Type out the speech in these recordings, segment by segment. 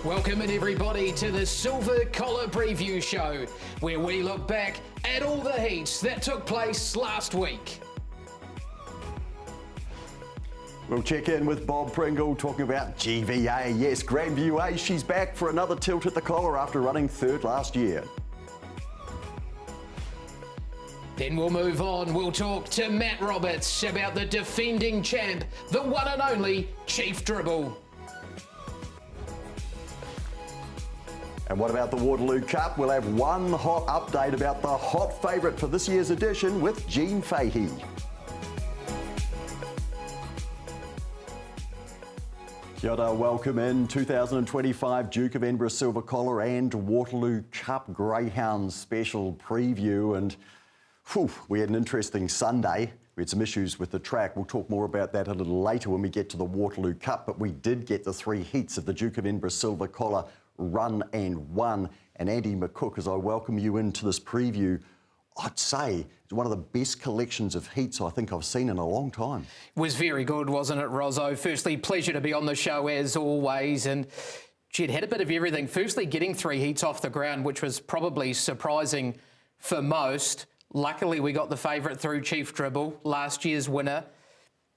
Welcome in everybody to the Silver Collar Preview Show, where we look back at all the heats that took place last week. We'll check in with Bob Pringle talking about GVA. Yes, Grandview A, she's back for another tilt at the collar after running third last year. Then we'll move on. We'll talk to Matt Roberts about the defending champ, the one and only Chief Dribble. And what about the Waterloo Cup? We'll have one hot update about the hot favourite for this year's edition with Jean Fahey. Kia ora, welcome in 2025 Duke of Edinburgh Silver Collar and Waterloo Cup Greyhounds special preview. And we had an interesting Sunday. We had some issues with the track. We'll talk more about that a little later when we get to the Waterloo Cup. But we did get the three heats of the Duke of Edinburgh Silver Collar run and won. And Andy McCook, as I welcome you into this preview, I'd say it's one of the best collections of heats I think I've seen in a long time. Was very good, wasn't it, Rozo? Firstly, pleasure to be on the show as always. And she'd had a bit of everything. Firstly, getting three heats off the ground, which was probably surprising for most. Luckily, we got the favourite through, Chief Dribble, last year's winner.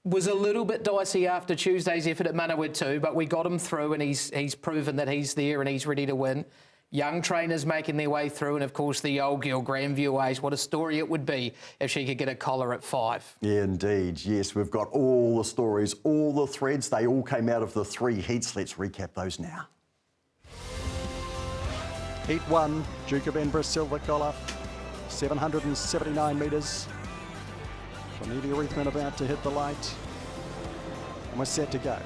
Was a little bit dicey after Tuesday's effort at Manukau too, but we got him through and he's proven that he's there and he's ready to win. Young trainers making their way through, and of course the old girl, Grandview Ace. What a story it would be if she could get a collar at 5. Yeah, indeed. Yes, we've got all the stories, all the threads. They all came out of the three heats. Let's recap those now. Heat 1, Duke of Edinburgh Silver Collar, 779 metres. Cornelia Reithman about to hit the light. And we're set to go.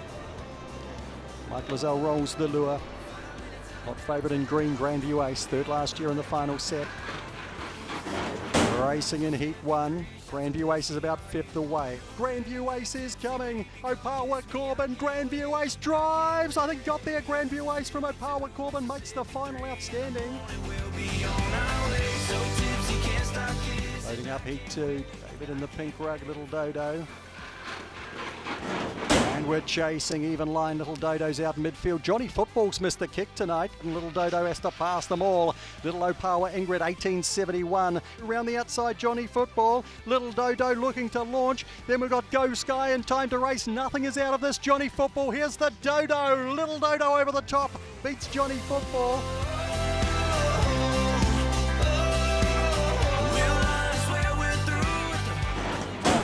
Mike Lizelle rolls the lure. Hot favourite in green, Grandview Ace, third last year in the final set. Racing in Heat 1. Grandview Ace is about fifth away. Grandview Ace is coming. Opawa Corbin, Grandview Ace drives. I think got there. Grandview Ace from Opawa Corbin makes the final outstanding. Loading up Heat 2. David in the pink rug, Little Dodo. And we're chasing even line. Little Dodo's out in midfield. Johnny Football's missed the kick tonight, and Little Dodo has to pass them all. Little Opawa Ingrid, 1871. Around the outside, Johnny Football. Little Dodo looking to launch. Then we've got Go Sky and Time to Race. Nothing is out of this. Johnny Football. Here's the Dodo. Little Dodo over the top. Beats Johnny Football.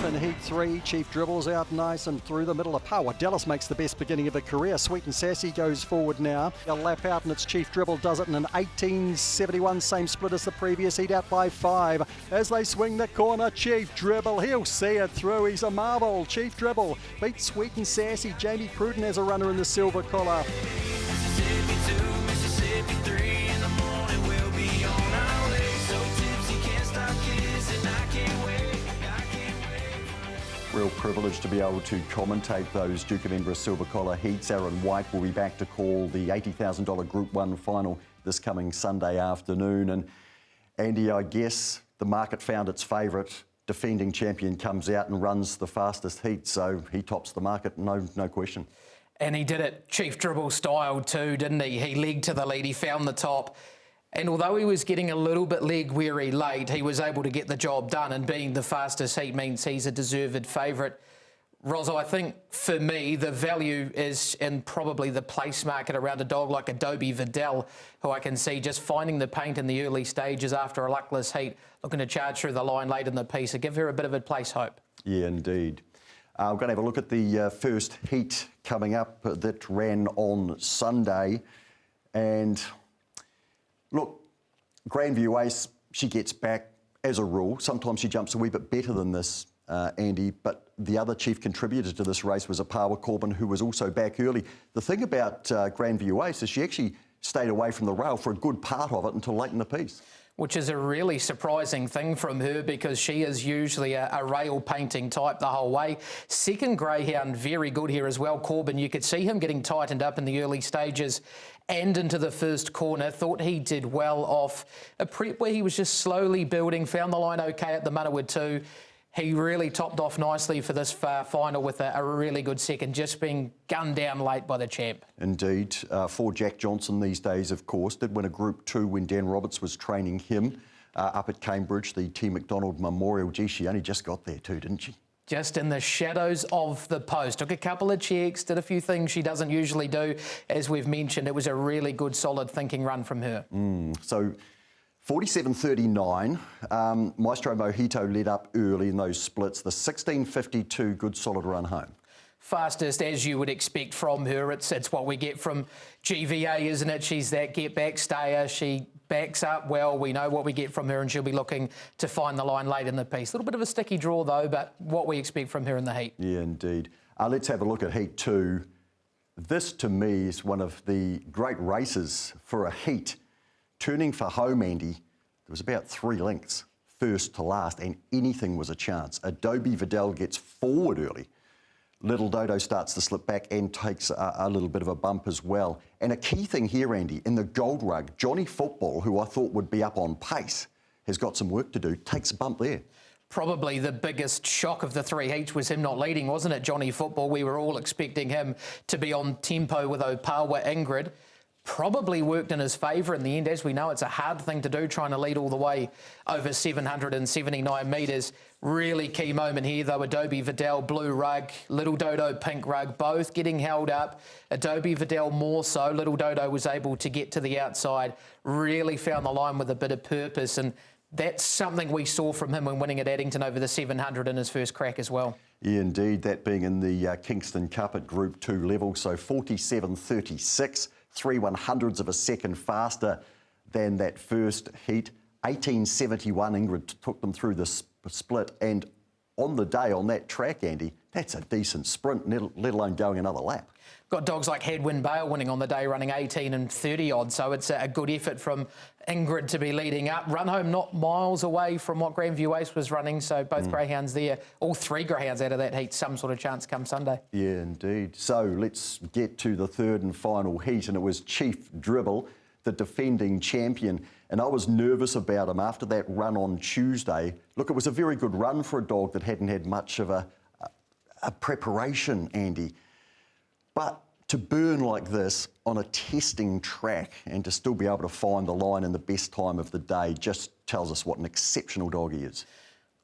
In Heat 3, Chief Dribble's out nice and through the middle. Opawa Dallas makes the best beginning of a career. Sweet and Sassy goes forward now. A lap out and it's Chief Dribble does it in an 1871, same split as the previous heat, out by 5. As they swing the corner, Chief Dribble, he'll see it through. He's a marvel. Chief Dribble beats Sweet and Sassy. Jamie Pruden as a runner in the Silver Collar. Mississippi 2, Mississippi 3, in the morning we'll be on our way. So tipsy, can't stop kissing, I can't wait. Real privilege to be able to commentate those Duke of Edinburgh Silver Collar heats. Aaron White will be back to call the $80,000 Group 1 final this coming Sunday afternoon. And Andy, I guess the market found its favourite. Defending champion comes out and runs the fastest heat, so he tops the market, no question. And he did it Chief Dribble style too, didn't he? He legged to the lead, he found the top. And although he was getting a little bit leg weary late, he was able to get the job done, and being the fastest heat means he's a deserved favourite. Rosa, I think for me, the value is in probably the place market around a dog like Adobe Vidal, who I can see just finding the paint in the early stages after a luckless heat, looking to charge through the line late in the piece. So give her a bit of a place hope. Yeah, indeed. We're going to have a look at the first heat coming up that ran on Sunday. And look, Grandview Ace, she gets back as a rule. Sometimes she jumps a wee bit better than this, Andy, but the other chief contributor to this race was Opawa Corbin, who was also back early. The thing about Grandview Ace is she actually stayed away from the rail for a good part of it until late in the piece. Which is a really surprising thing from her, because she is usually a rail painting type the whole way. Second greyhound, very good here as well. Corbin, you could see him getting tightened up in the early stages and into the first corner. Thought he did well off a prep where he was just slowly building, found the line okay at the Manukau too. He really topped off nicely for this final with a really good second, just being gunned down late by the champ. Indeed. For Jack Johnson these days, of course, did win a Group 2 when Dan Roberts was training him up at Cambridge, the T. McDonald Memorial. Gee, she only just got there too, didn't she? Just in the shadows of the post. Took a couple of checks, did a few things she doesn't usually do. As we've mentioned, it was a really good, solid thinking run from her. So 47.39, Maestro Mojito led up early in those splits. The 16.52, good solid run home. Fastest, as you would expect from her. It's what we get from GVA, isn't it? She's that get-back stayer. She backs up well. We know what we get from her, and she'll be looking to find the line late in the piece. A little bit of a sticky draw, though, but what we expect from her in the heat. Yeah, indeed. Let's have a look at Heat 2. This, to me, is one of the great races for a heat. Turning for home, Andy, there was about 3 lengths, first to last, and anything was a chance. Adobe Vidal gets forward early. Little Dodo starts to slip back and takes a little bit of a bump as well. And a key thing here, Andy, in the gold rug, Johnny Football, who I thought would be up on pace, has got some work to do, takes a bump there. Probably the biggest shock of the 3 heats was him not leading, wasn't it, Johnny Football? We were all expecting him to be on tempo with Opawa Ingrid. Probably worked in his favour in the end. As we know, it's a hard thing to do, trying to lead all the way over 779 metres. Really key moment here, though. Adobe Vidal, blue rug, Little Dodo, pink rug, both getting held up. Adobe Vidal more so. Little Dodo was able to get to the outside, really found the line with a bit of purpose, and that's something we saw from him when winning at Addington over the 700 in his first crack as well. Yeah, indeed, that being in the Kingston Cup at Group 2 level, so 47.36. 3/100ths of a second faster than that first heat. 18.71 Ingrid took them through the split, and on the day on that track, Andy, that's a decent sprint, let alone going another lap. Got dogs like Hadwin Bale winning on the day, running 18 and 30 odd, so it's a good effort from Ingrid to be leading up. Run home not miles away from what Grandview Ace was running, so both greyhounds there, all 3 greyhounds out of that heat, some sort of chance come Sunday. Yeah, indeed. So let's get to the third and final heat, and it was Chief Dribble, the defending champion, and I was nervous about him after that run on Tuesday. Look, it was a very good run for a dog that hadn't had much of a preparation, Andy. But to burn like this on a testing track and to still be able to find the line in the best time of the day just tells us what an exceptional dog he is.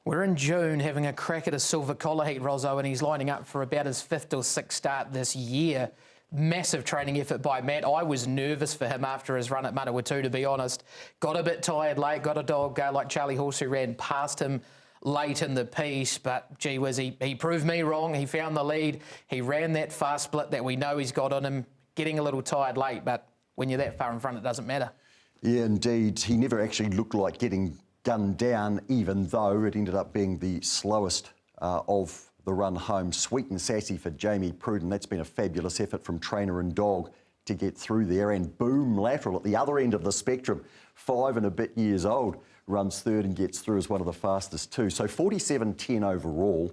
We're in June having a crack at a silver collar heat, Rosso, and he's lining up for about his 5th or 6th start this year. Massive training effort by Matt. I was nervous for him after his run at Manukau, to be honest. Got a bit tired late, got a dog like Charlie Horse who ran past him late in the piece, but gee whiz, he proved me wrong. He found the lead. He ran that fast split that we know he's got on him, getting a little tired late, but when you're that far in front, it doesn't matter. Yeah, indeed. He never actually looked like getting gunned down, even though it ended up being the slowest of the run home. Sweet and sassy for Jamie Pruden. That's been a fabulous effort from trainer and dog to get through there. And boom, lateral at the other end of the spectrum, 5 and a bit years old, runs third and gets through as one of the fastest too. So 47.10 overall,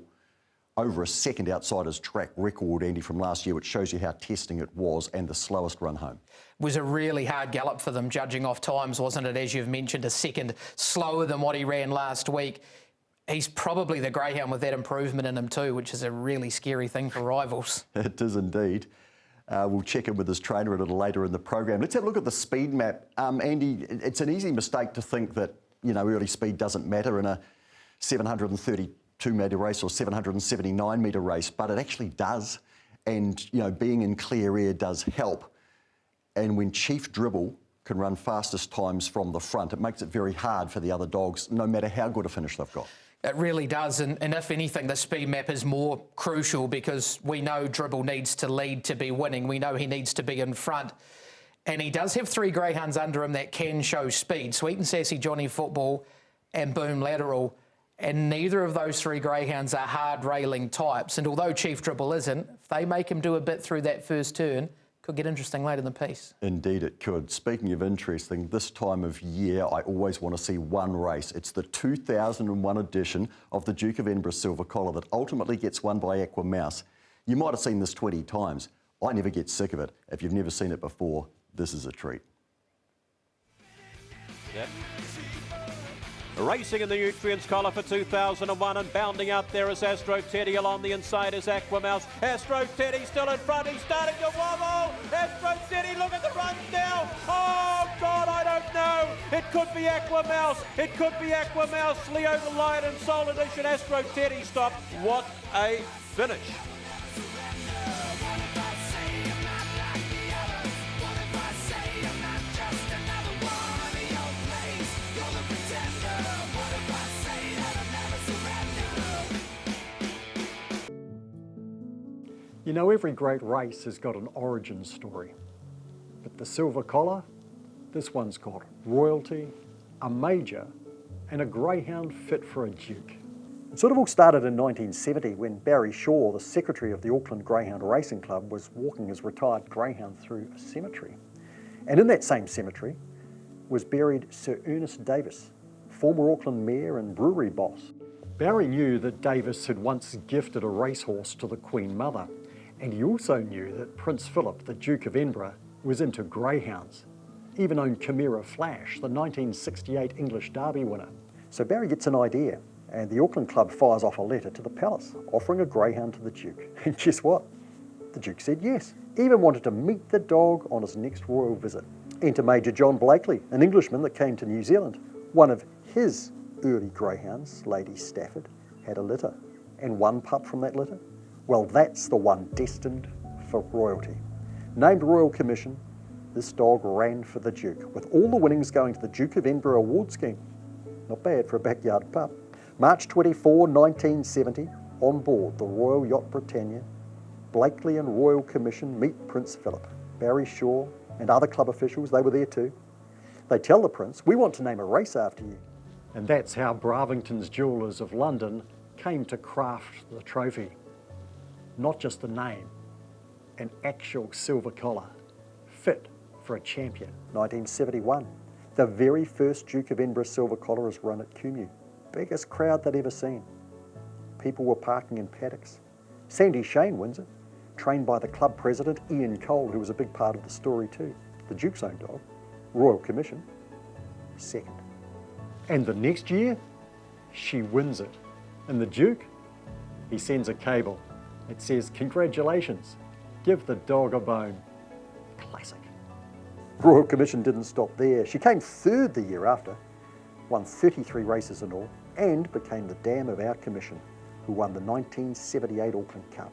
over a second outside his track record, Andy, from last year, which shows you how testing it was, and the slowest run home. Was a really hard gallop for them, judging off times, wasn't it? As you've mentioned, a second slower than what he ran last week. He's probably the greyhound with that improvement in him too, which is a really scary thing for rivals. It is indeed. We'll check in with his trainer a little later in the program. Let's have a look at the speed map. Andy, it's an easy mistake to think that, you know, early speed doesn't matter in a 732 metre race or 779 metre race, but it actually does. And, you know, being in clear air does help. And when Chief Dribble can run fastest times from the front, it makes it very hard for the other dogs, no matter how good a finish they've got. It really does, and if anything, the speed map is more crucial because we know Dribble needs to lead to be winning. We know he needs to be in front. And he does have 3 greyhounds under him that can show speed. Sweet and Sassy, Johnny Football and Boom Lateral. And neither of those 3 greyhounds are hard railing types. And although Chief Dribble isn't, if they make him do a bit through that first turn, could get interesting late in the piece. Indeed it could. Speaking of interesting, this time of year I always want to see one race. It's the 2001 edition of the Duke of Edinburgh Silver Collar that ultimately gets won by Aqua Mouse. You might have seen this 20 times. I never get sick of it. If you've never seen it before, this is a treat. Yep. Racing in the Nutrients collar for 2001 and bounding out there is Astro Teddy. Along the inside is Aquamouse. Astro Teddy still in front. He's starting to wobble. Astro Teddy, look at the runs now. Oh, God, I don't know. It could be Aquamouse. It could be Aquamouse. Leo the Lion and Soul Edition. Astro Teddy stopped. What a finish. You know, every great race has got an origin story. But the Silver Collar, this one's called Royalty, a Major, and a greyhound fit for a Duke. It sort of all started in 1970 when Barry Shaw, the secretary of the Auckland Greyhound Racing Club, was walking his retired greyhound through a cemetery. And in that same cemetery was buried Sir Ernest Davis, former Auckland mayor and brewery boss. Barry knew that Davis had once gifted a racehorse to the Queen Mother, and he also knew that Prince Philip, the Duke of Edinburgh, was into greyhounds, even owned Chimera Flash, the 1968 English Derby winner. So Barry gets an idea, and the Auckland Club fires off a letter to the palace, offering a greyhound to the Duke. And guess what? The Duke said yes, even wanted to meet the dog on his next royal visit. Enter Major John Blakely, an Englishman that came to New Zealand. One of his early greyhounds, Lady Stafford, had a litter, and one pup from that litter, well, that's the one destined for royalty. Named Royal Commission, this dog ran for the Duke, with all the winnings going to the Duke of Edinburgh award scheme. Not bad for a backyard pup. March 24, 1970, on board the Royal Yacht Britannia, Blakely and Royal Commission meet Prince Philip. Barry Shaw and other club officials, they were there too. They tell the Prince, we want to name a race after you. And that's how Bravington's Jewellers of London came to craft the trophy. Not just a name, an actual silver collar, fit for a champion. 1971, the very first Duke of Edinburgh silver collar is run at Kumeu. Biggest crowd they'd ever seen. People were parking in paddocks. Sandy Shane wins it, trained by the club president Ian Cole, who was a big part of the story too. The Duke's own dog, Royal Commission, second. And the next year, she wins it. And the Duke, he sends a cable. It says, congratulations, give the dog a bone. Classic. Royal Commission didn't stop there. She came third the year after, won 33 races in all, and became the dam of our commission, who won the 1978 Auckland Cup.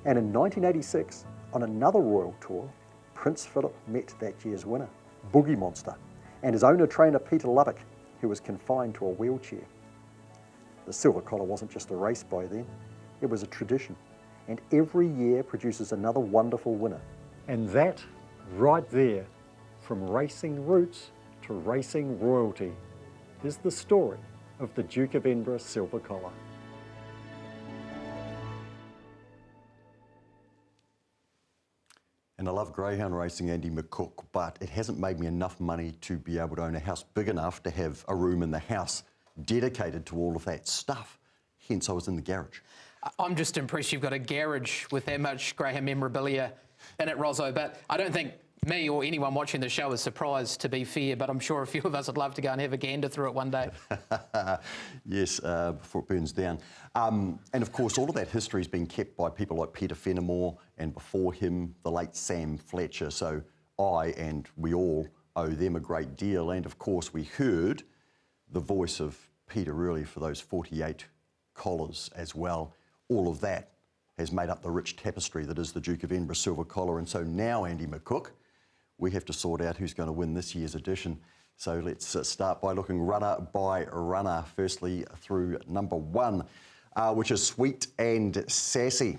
And in 1986, on another royal tour, Prince Philip met that year's winner, Boogie Monster, and his owner-trainer Peter Lubbock, who was confined to a wheelchair. The silver collar wasn't just a race by then, it was a tradition. And every year produces another wonderful winner. And that, right there, from racing roots to racing royalty, is the story of the Duke of Edinburgh silver collar. And I love greyhound racing, Andy McCook, but it hasn't made me enough money to be able to own a house big enough to have a room in the house dedicated to all of that stuff. Hence, I was in the garage. I'm just impressed you've got a garage with that much greyhound memorabilia in it, Rozo, but I don't think me or anyone watching the show is surprised, to be fair, but I'm sure a few of us would love to go and have a gander through it one day. Yes, before it burns down. And of course, all of that history has been kept by people like Peter Fenimore and before him, the late Sam Fletcher. So I and we all owe them a great deal. And of course, we heard the voice of Peter earlier for those 48 collars as well. All of that has made up the rich tapestry that is the Duke of Edinburgh silver collar. And so now, Andy McCook, we have to sort out who's going to win this year's edition. So let's start by looking runner by runner. Firstly, through number one, which is Sweet and Sassy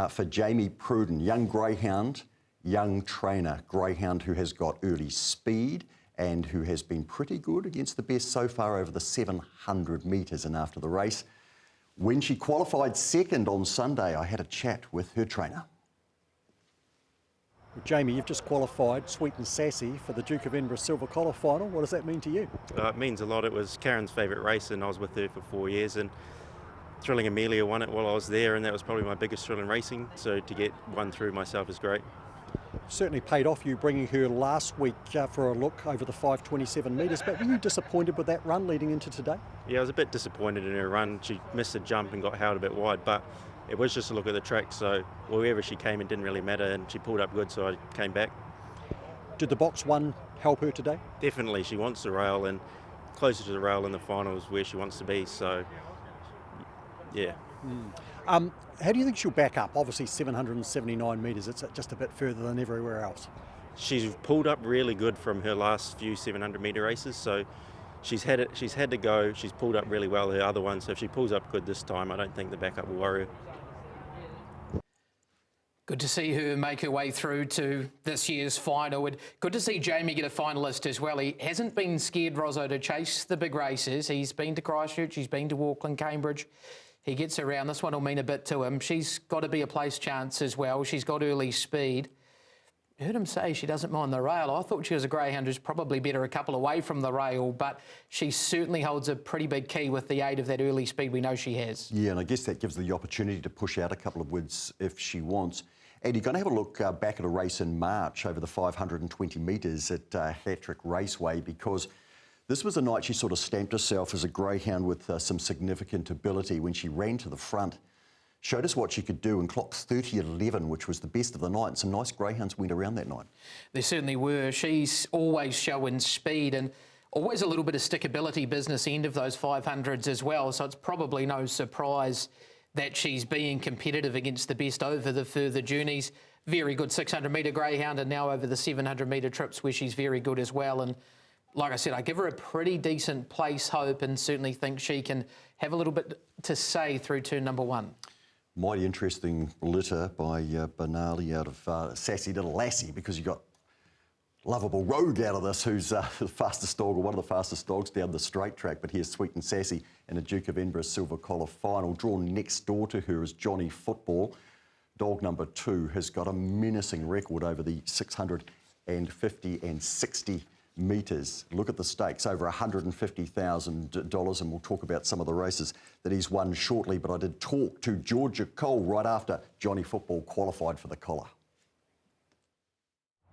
for Jamie Pruden. Young greyhound, young trainer. Greyhound who has got early speed and who has been pretty good against the best so far over the 700 metres and after the race. When she qualified second on Sunday, I had a chat with her trainer. Jamie, you've just qualified Sweet and Sassy for the Duke of Edinburgh silver collar final. What does that mean to you? It means a lot. It was Karen's favourite race and I was with her for 4 years, and Thrilling Amelia won it while I was there, and that was probably my biggest thrill in racing, so to get one through myself is great. Certainly paid off you bringing her last week for a look over the 5:27 metres, but were you disappointed with that run leading into today? Yeah, I was a bit disappointed in her run. She missed a jump and got held a bit wide, but it was just a look at the track, so wherever she came, it didn't really matter, and she pulled up good, so I came back. Did the box one help her today? Definitely, she wants the rail, and closer to the rail in the final is where she wants to be, so yeah. How do you think she'll back up? Obviously 779 metres, it's just a bit further than everywhere else. She's pulled up really good from her last few 700 metre races, so she's had to go. She's pulled up really well her other one, so if she pulls up good this time, I don't think the backup will worry her. Good to see her make her way through to this year's final. And good to see Jamie get a finalist as well. He hasn't been scared, Rosso, to chase the big races. He's been to Christchurch, he's been to Auckland, Cambridge. He gets around. This one will mean a bit to him. She's got to be a place chance as well. She's got early speed. I heard him say she doesn't mind the rail. I thought she was a greyhound who's probably better a couple away from the rail, but she certainly holds a pretty big key with the aid of that early speed we know she has. Yeah, and I guess that gives her the opportunity to push out a couple of widths if she wants. And you're going to have a look back at a race in March over the 520 metres at Hattrick Raceway, because this was a night she sort of stamped herself as a greyhound with some significant ability when she ran to the front. Showed us what she could do and clocked 30.11, which was the best of the night. And some nice greyhounds went around that night. There certainly were. She's always showing speed and always a little bit of stickability business end of those 500s as well. So it's probably no surprise that she's being competitive against the best over the further journeys. Very good 600 metre greyhound, and now over the 700 metre trips where she's very good as well. And like I said, I give her a pretty decent place hope and certainly think she can have a little bit to say through turn number one. Mighty interesting litter by Benali out of Sassy Little Lassie, because you got Lovable Rogue out of this, who's the fastest dog, or one of the fastest dogs down the straight track. But here's Sweet and Sassy in a Duke of Edinburgh Silver Collar final. Drawn next door to her is Johnny Football. Dog number 2 has got a menacing record over the 650 and 60 metres. Look at the stakes, over $150,000, and we'll talk about some of the races that he's won shortly. But I did talk to Georgia Cole right after Johnny Football qualified for the collar.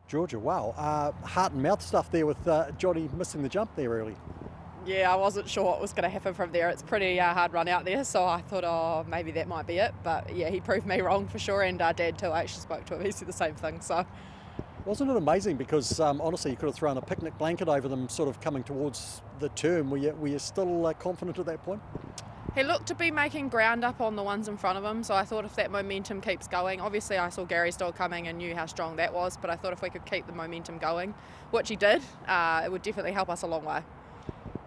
Georgia, wow. Heart and mouth stuff there with Johnny missing the jump there early. Yeah, I wasn't sure what was going to happen from there. It's pretty hard run out there, so I thought, oh, maybe that might be it. But yeah, he proved me wrong for sure, and Dad too. I actually spoke to him. He said the same thing, so... Wasn't it amazing? Because honestly, you could have thrown a picnic blanket over them sort of coming towards the turn. Were you still confident at that point? He looked to be making ground up on the ones in front of him, so I thought if that momentum keeps going, obviously I saw Gary's dog coming and knew how strong that was, but I thought if we could keep the momentum going, which he did, it would definitely help us a long way.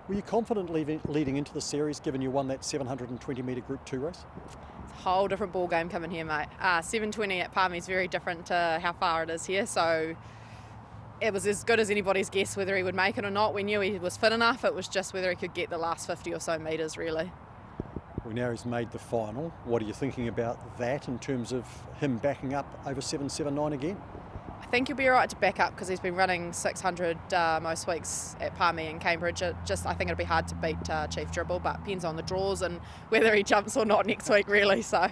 Were you confident leading into the series, given you won that 720 metre Group 2 race? It's a whole different ball game coming here, mate. 720 at Palmy is very different to how far it is here, so it was as good as anybody's guess whether he would make it or not. We knew he was fit enough, it was just whether he could get the last 50 or so metres, really. Well, now he's made the final. What are you thinking about that in terms of him backing up over 779 again? I think he'll be all right to back up because he's been running 600 most weeks at Palmy and Cambridge. I think it'll be hard to beat Chief Dribble, but depends on the draws and whether he jumps or not next week, really. So,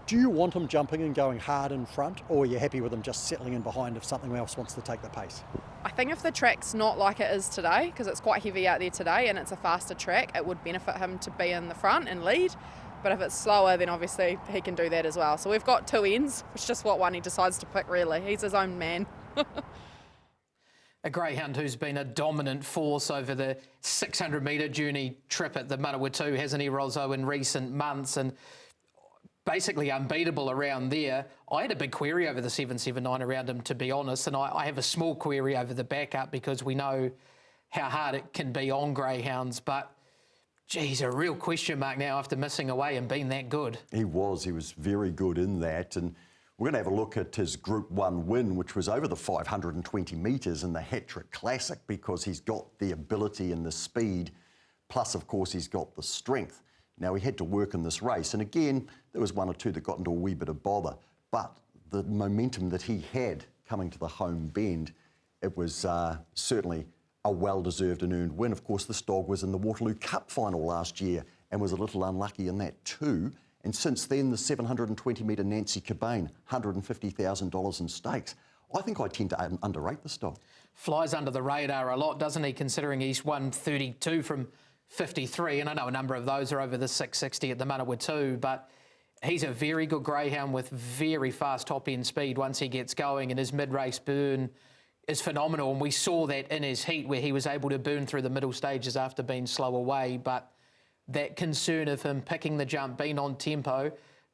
do you want him jumping and going hard in front, or are you happy with him just settling in behind if something else wants to take the pace? I think if the track's not like it is today, because it's quite heavy out there today and it's a faster track, it would benefit him to be in the front and lead. But if it's slower, then obviously he can do that as well. So we've got two ends. It's just what one he decides to pick, really. He's his own man. A greyhound who's been a dominant force over the 600 metre journey trip at the Manukau, hasn't he, Rosso, in recent months, and basically unbeatable around there. I had a big query over the 779 around him, to be honest, and I have a small query over the backup because we know how hard it can be on greyhounds, but geez, a real question mark now after missing away and being that good. He was very good in that, and we're going to have a look at his Group 1 win, which was over the 520 metres in the Hattrick Classic, because he's got the ability and the speed, plus of course he's got the strength. Now he had to work in this race, and again there was one or two that got into a wee bit of bother, but the momentum that he had coming to the home bend, it was certainly a well-deserved and earned win. Of course, this dog was in the Waterloo Cup final last year and was a little unlucky in that too. And since then, the 720 metre Nancy Cobain, $150,000 in stakes. I think I tend to underrate this dog. Flies under the radar a lot, doesn't he, considering he's won 32 from 53, and I know a number of those are over the 660 at the Manukau too, but he's a very good greyhound with very fast top-end speed once he gets going, and his mid-race burn is phenomenal, and we saw that in his heat where he was able to burn through the middle stages after being slow away. But that concern of him picking the jump, being on tempo,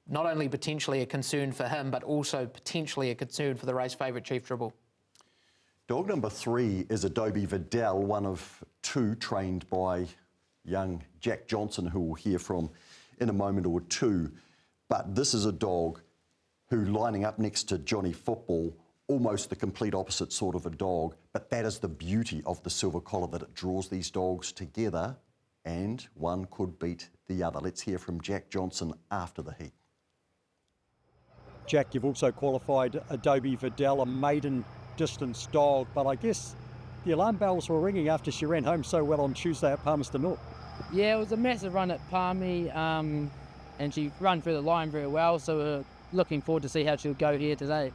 not only potentially a concern for him, but also potentially a concern for the race favourite Chief Tribble. Dog number 3 is Adobe Vidal, one of 2 trained by young Jack Johnson, who we'll hear from in a moment or two. But this is a dog who, lining up next to Johnny Football, almost the complete opposite sort of a dog, but that is the beauty of the Silver Collar, that it draws these dogs together and one could beat the other. Let's hear from Jack Johnson after the heat. Jack, you've also qualified Adobe Vidal, a maiden distance dog, but I guess the alarm bells were ringing after she ran home so well on Tuesday at Palmerston North. Yeah, it was a massive run at Palmy, and she ran through the line very well, so we're looking forward to see how she'll go here today.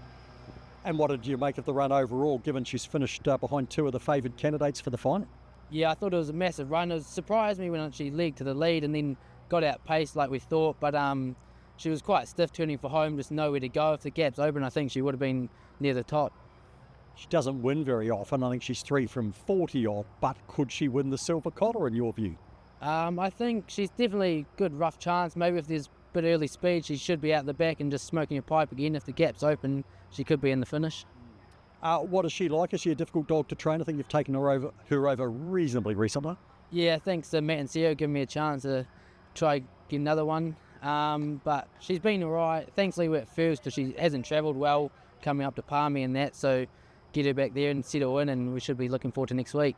And what did you make of the run overall, given she's finished behind 2 of the favoured candidates for the final? Yeah, I thought it was a massive run. It surprised me when she legged to the lead and then got outpaced like we thought, but she was quite stiff turning for home, just nowhere to go. If the gap's open, I think she would have been near the top. She doesn't win very often. I think she's 3 from 40 odd, but could she win the Silver Collar in your view? I think she's definitely a good rough chance. Maybe if there's a bit early speed, she should be out the back and just smoking a pipe again. If the gap's open, she could be in the finish. What is she like? Is she a difficult dog to train? I think you've taken her over reasonably recently. Yeah, thanks to Matt and Sarah giving me a chance to try get another one. But she's been all right. Thankfully we're at first because she hasn't travelled well coming up to Palmy and that, so get her back there and settle in, and we should be looking forward to next week.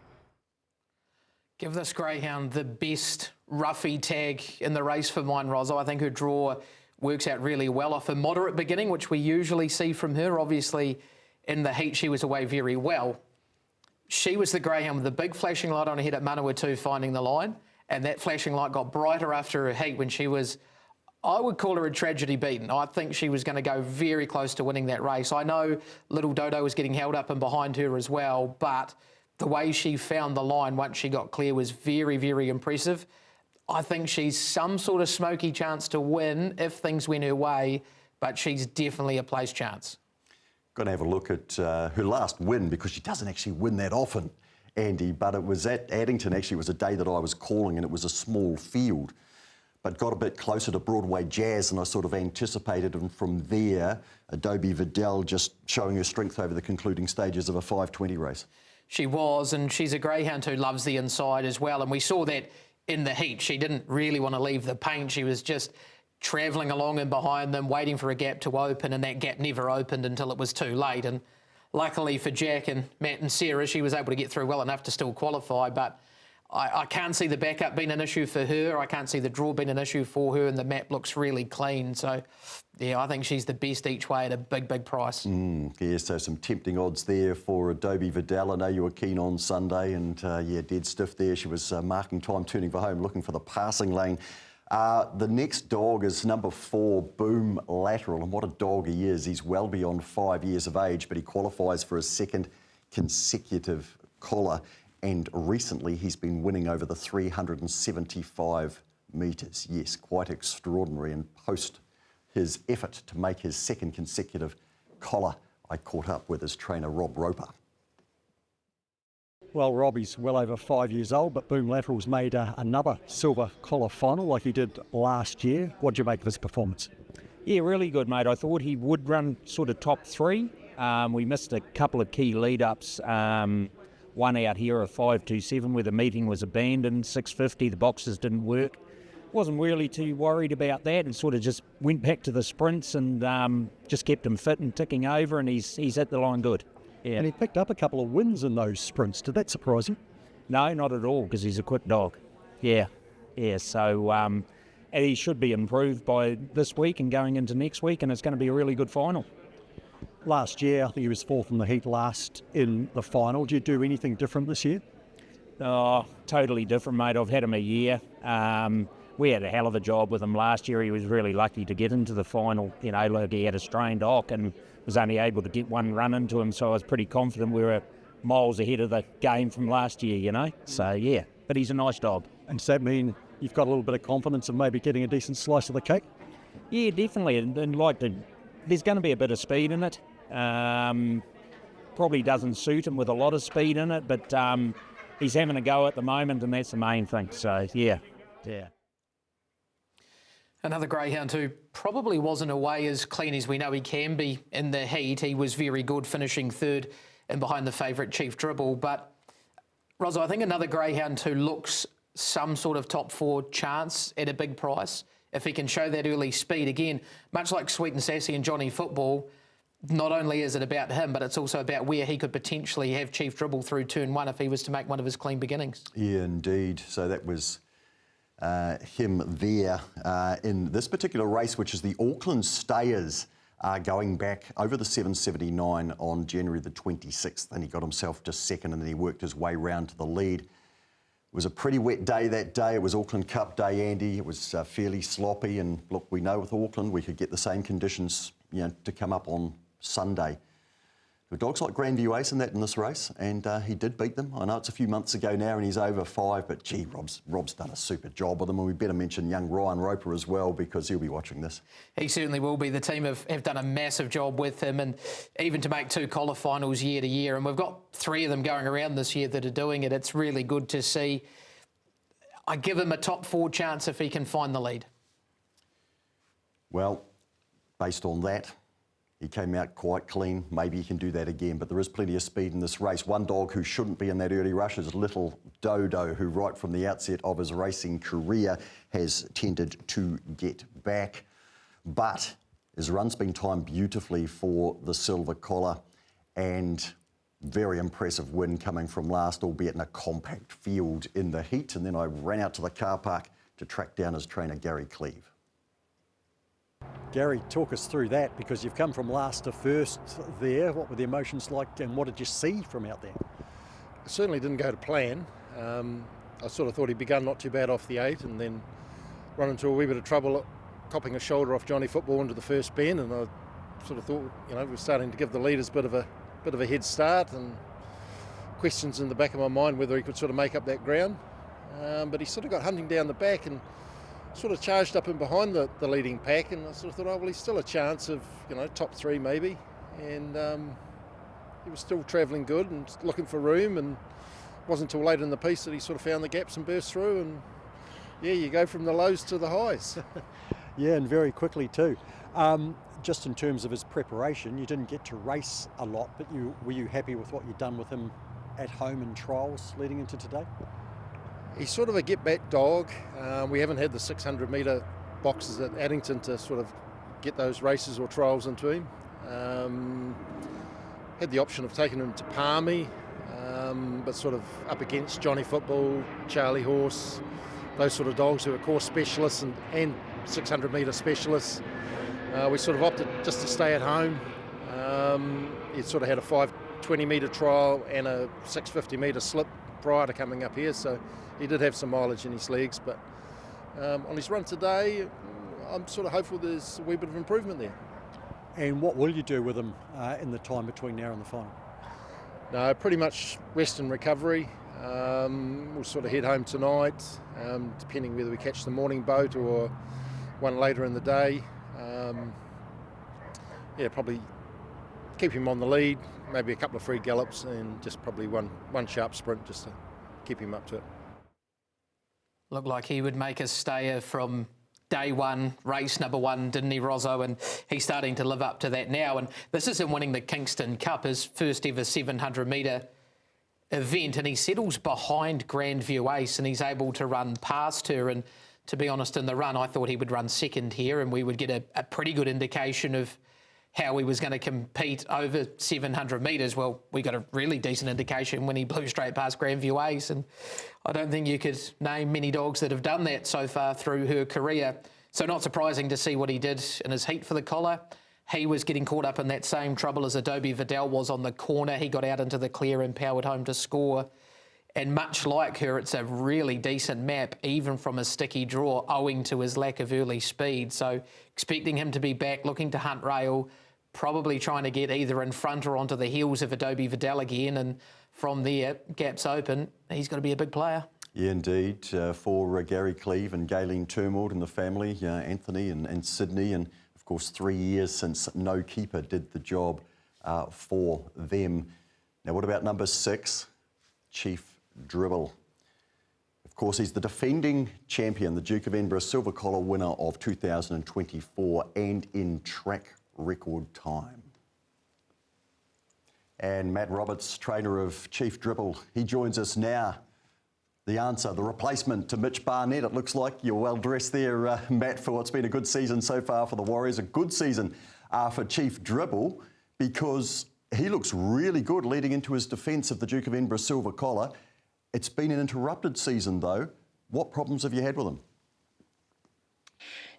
Give this greyhound the best roughy tag in the race for mine, Rozo. I think her draw works out really well off a moderate beginning, which we usually see from her. Obviously, in the heat, she was away very well. She was the greyhound with the big flashing light on her head at Manukau too, finding the line, and that flashing light got brighter after her heat when she was, I would call her a tragedy beaten. I think she was going to go very close to winning that race. I know Little Dodo was getting held up and behind her as well, but the way she found the line once she got clear was very, very impressive. I think she's some sort of smoky chance to win if things went her way, but she's definitely a place chance. Going to have a look at her last win, because she doesn't actually win that often, Andy, but it was at Addington. Actually, it was a day that I was calling and it was a small field, but got a bit closer to Broadway Jazz than I sort of anticipated, and from there, Adobe Vidal just showing her strength over the concluding stages of a 5:20 race. She was, and she's a greyhound who loves the inside as well, and we saw that in the heat. She didn't really want to leave the paint. She was just travelling along and behind them, waiting for a gap to open, and that gap never opened until it was too late. And luckily for Jack and Matt and Sarah, she was able to get through well enough to still qualify, but I can't see the backup being an issue for her. I can't see the draw being an issue for her, and the map looks really clean. So, yeah, I think she's the best each way at a big, big price. Yeah, so some tempting odds there for Adobe Vidal. I know you were keen on Sunday, and yeah, dead stiff there. She was marking time, turning for home, looking for the passing lane. The next dog is number 4, Boom Lateral, and what a dog he is. He's well beyond 5 years of age, but he qualifies for his 2nd consecutive collar. And recently he's been winning over the 375 metres. Yes, quite extraordinary. And post his effort to make his 2nd consecutive collar, I caught up with his trainer, Rob Roper. Well, Robbie's well over 5 years old, but Boom Lateral's made another Silver Collar final like he did last year. What do you make of his performance? Yeah, really good, mate. I thought he would run sort of top 3. We missed a couple of key lead-ups. One out here, a 5.27, where the meeting was abandoned, 6.50, the boxes didn't work. Wasn't really too worried about that, and sort of just went back to the sprints and just kept him fit and ticking over, and he's at the line good. Yeah. And he picked up a couple of wins in those sprints. Did that surprise you? No, not at all, because he's a quick dog. Yeah, so and he should be improved by this week and going into next week, and it's going to be a really good final. Last year, I think he was 4th in the heat last in the final. Do you do anything different this year? Oh, totally different, mate. I've had him a year. We had a hell of a job with him last year. He was really lucky to get into the final. You know, like he had a strained hock and was only able to get one run into him, so I was pretty confident we were miles ahead of the game from last year, you know. So, yeah, but he's a nice dog. And does that mean you've got a little bit of confidence of maybe getting a decent slice of the cake? Yeah, definitely. And there's going to be a bit of speed in it. Probably doesn't suit him with a lot of speed in it, but he's having a go at the moment, and that's the main thing. So, yeah. Another greyhound who probably wasn't away as clean as we know he can be in the heat. He was very good, finishing third and behind the favourite Chief Dribble. But, Rosa, I think another greyhound who looks some sort of top 4 chance at a big price, if he can show that early speed. Again, much like Sweet and Sassy and Johnny Football, not only is it about him, but it's also about where he could potentially have Chief Dribble through turn 1 if he was to make one of his clean beginnings. Yeah, indeed. So that was him there in this particular race, which is the Auckland Stayers, going back over the 779 on January the 26th, and he got himself to second, and then he worked his way round to the lead. It was a pretty wet day that day. It was Auckland Cup Day, Andy. It was fairly sloppy, and look, we know with Auckland we could get the same conditions, you know, to come up on Sunday. The dogs like Grandview Ace in this race, and he did beat them. I know it's a few months ago now and he's over 5, but gee, Rob's done a super job with them, and we better mention young Ryan Roper as well, because he'll be watching this. He certainly will be. The team have done a massive job with him, and even to make 2 collar finals year to year, and we've got 3 of them going around this year that are doing it. It's really good to see. I give him a top 4 chance if he can find the lead. Well, based on that, he came out quite clean. Maybe he can do that again, but there is plenty of speed in this race. One dog who shouldn't be in that early rush is Little Dodo, who right from the outset of his racing career has tended to get back. But his run's been timed beautifully for the Silver Collar, and very impressive win coming from last, albeit in a compact field in the heat. And then I ran out to the car park to track down his trainer, Gary Cleave. Gary, talk us through that, because you've come from last to first there. What were the emotions like, and what did you see from out there? It certainly didn't go to plan. I sort of thought he'd begun not too bad off the 8, and then run into a wee bit of trouble copping a shoulder off Johnny Football into the first bend, and I sort of thought, you know, we're starting to give the leaders a bit of a head start, and questions in the back of my mind whether he could sort of make up that ground. But he sort of got hunting down the back and sort of charged up in behind the leading pack, and I sort of thought, oh, well, he's still a chance of, you know, top 3 maybe. And he was still travelling good and looking for room, and it wasn't until late in the piece that he sort of found the gaps and burst through, and yeah, you go from the lows to the highs. Yeah, and very quickly too. Just in terms of his preparation, you didn't get to race a lot, but were you happy with what you'd done with him at home in trials leading into today? He's sort of a get-back dog. We haven't had the 600 metre boxes at Addington to sort of get those races or trials into him. Had the option of taking him to Palmy, but sort of up against Johnny Football, Charlie Horse, those sort of dogs who are course specialists and 600 metre specialists. We sort of opted just to stay at home. He sort of had a 520 metre trial and a 650 metre slip prior to coming up here, so he did have some mileage in his legs, but on his run today, I'm sort of hopeful there's a wee bit of improvement there. And what will you do with him in the time between now and the final? No, pretty much rest and recovery. We'll sort of head home tonight, depending whether we catch the morning boat or one later in the day. Yeah, probably keep him on the lead, maybe a couple of free gallops, and just probably one sharp sprint just to keep him up to it. Looked like he would make a stayer from day one, race number 1, didn't he, Rozo? And he's starting to live up to that now. And this is him winning the Kingston Cup, his first ever 700 metre event. And he settles behind Grandview Ace, and he's able to run past her. And to be honest, in the run, I thought he would run second here, and we would get a pretty good indication of how he was going to compete over 700 metres. Well, we got a really decent indication when he blew straight past Grandview Ace, and I don't think you could name many dogs that have done that so far through her career. So not surprising to see what he did in his heat for the collar. He was getting caught up in that same trouble as Adobe Vidal was on the corner. He got out into the clear and powered home to score. And much like her, it's a really decent map, even from a sticky draw, owing to his lack of early speed. So expecting him to be back, looking to hunt rail, probably trying to get either in front or onto the heels of Adobe Vidal again, and from there, gaps open. He's got to be a big player. Yeah, indeed. For Gary Cleave and Gayleen Turmold and the family, Anthony and Sydney, and of course 3 years since no keeper did the job for them. Now, what about number 6, Chief Dribble? Of course, he's the defending champion, the Duke of Edinburgh silver collar winner of 2024, and in track record time. And Matt Roberts, trainer of Chief Dribble, he joins us now. The answer, the replacement to Mitch Barnett, it looks like. You're well dressed there, Matt, for what's been a good season so far for the Warriors, a good season for Chief Dribble, because he looks really good leading into his defence of the Duke of Edinburgh silver collar. It's been an interrupted season, though. What problems have you had with him?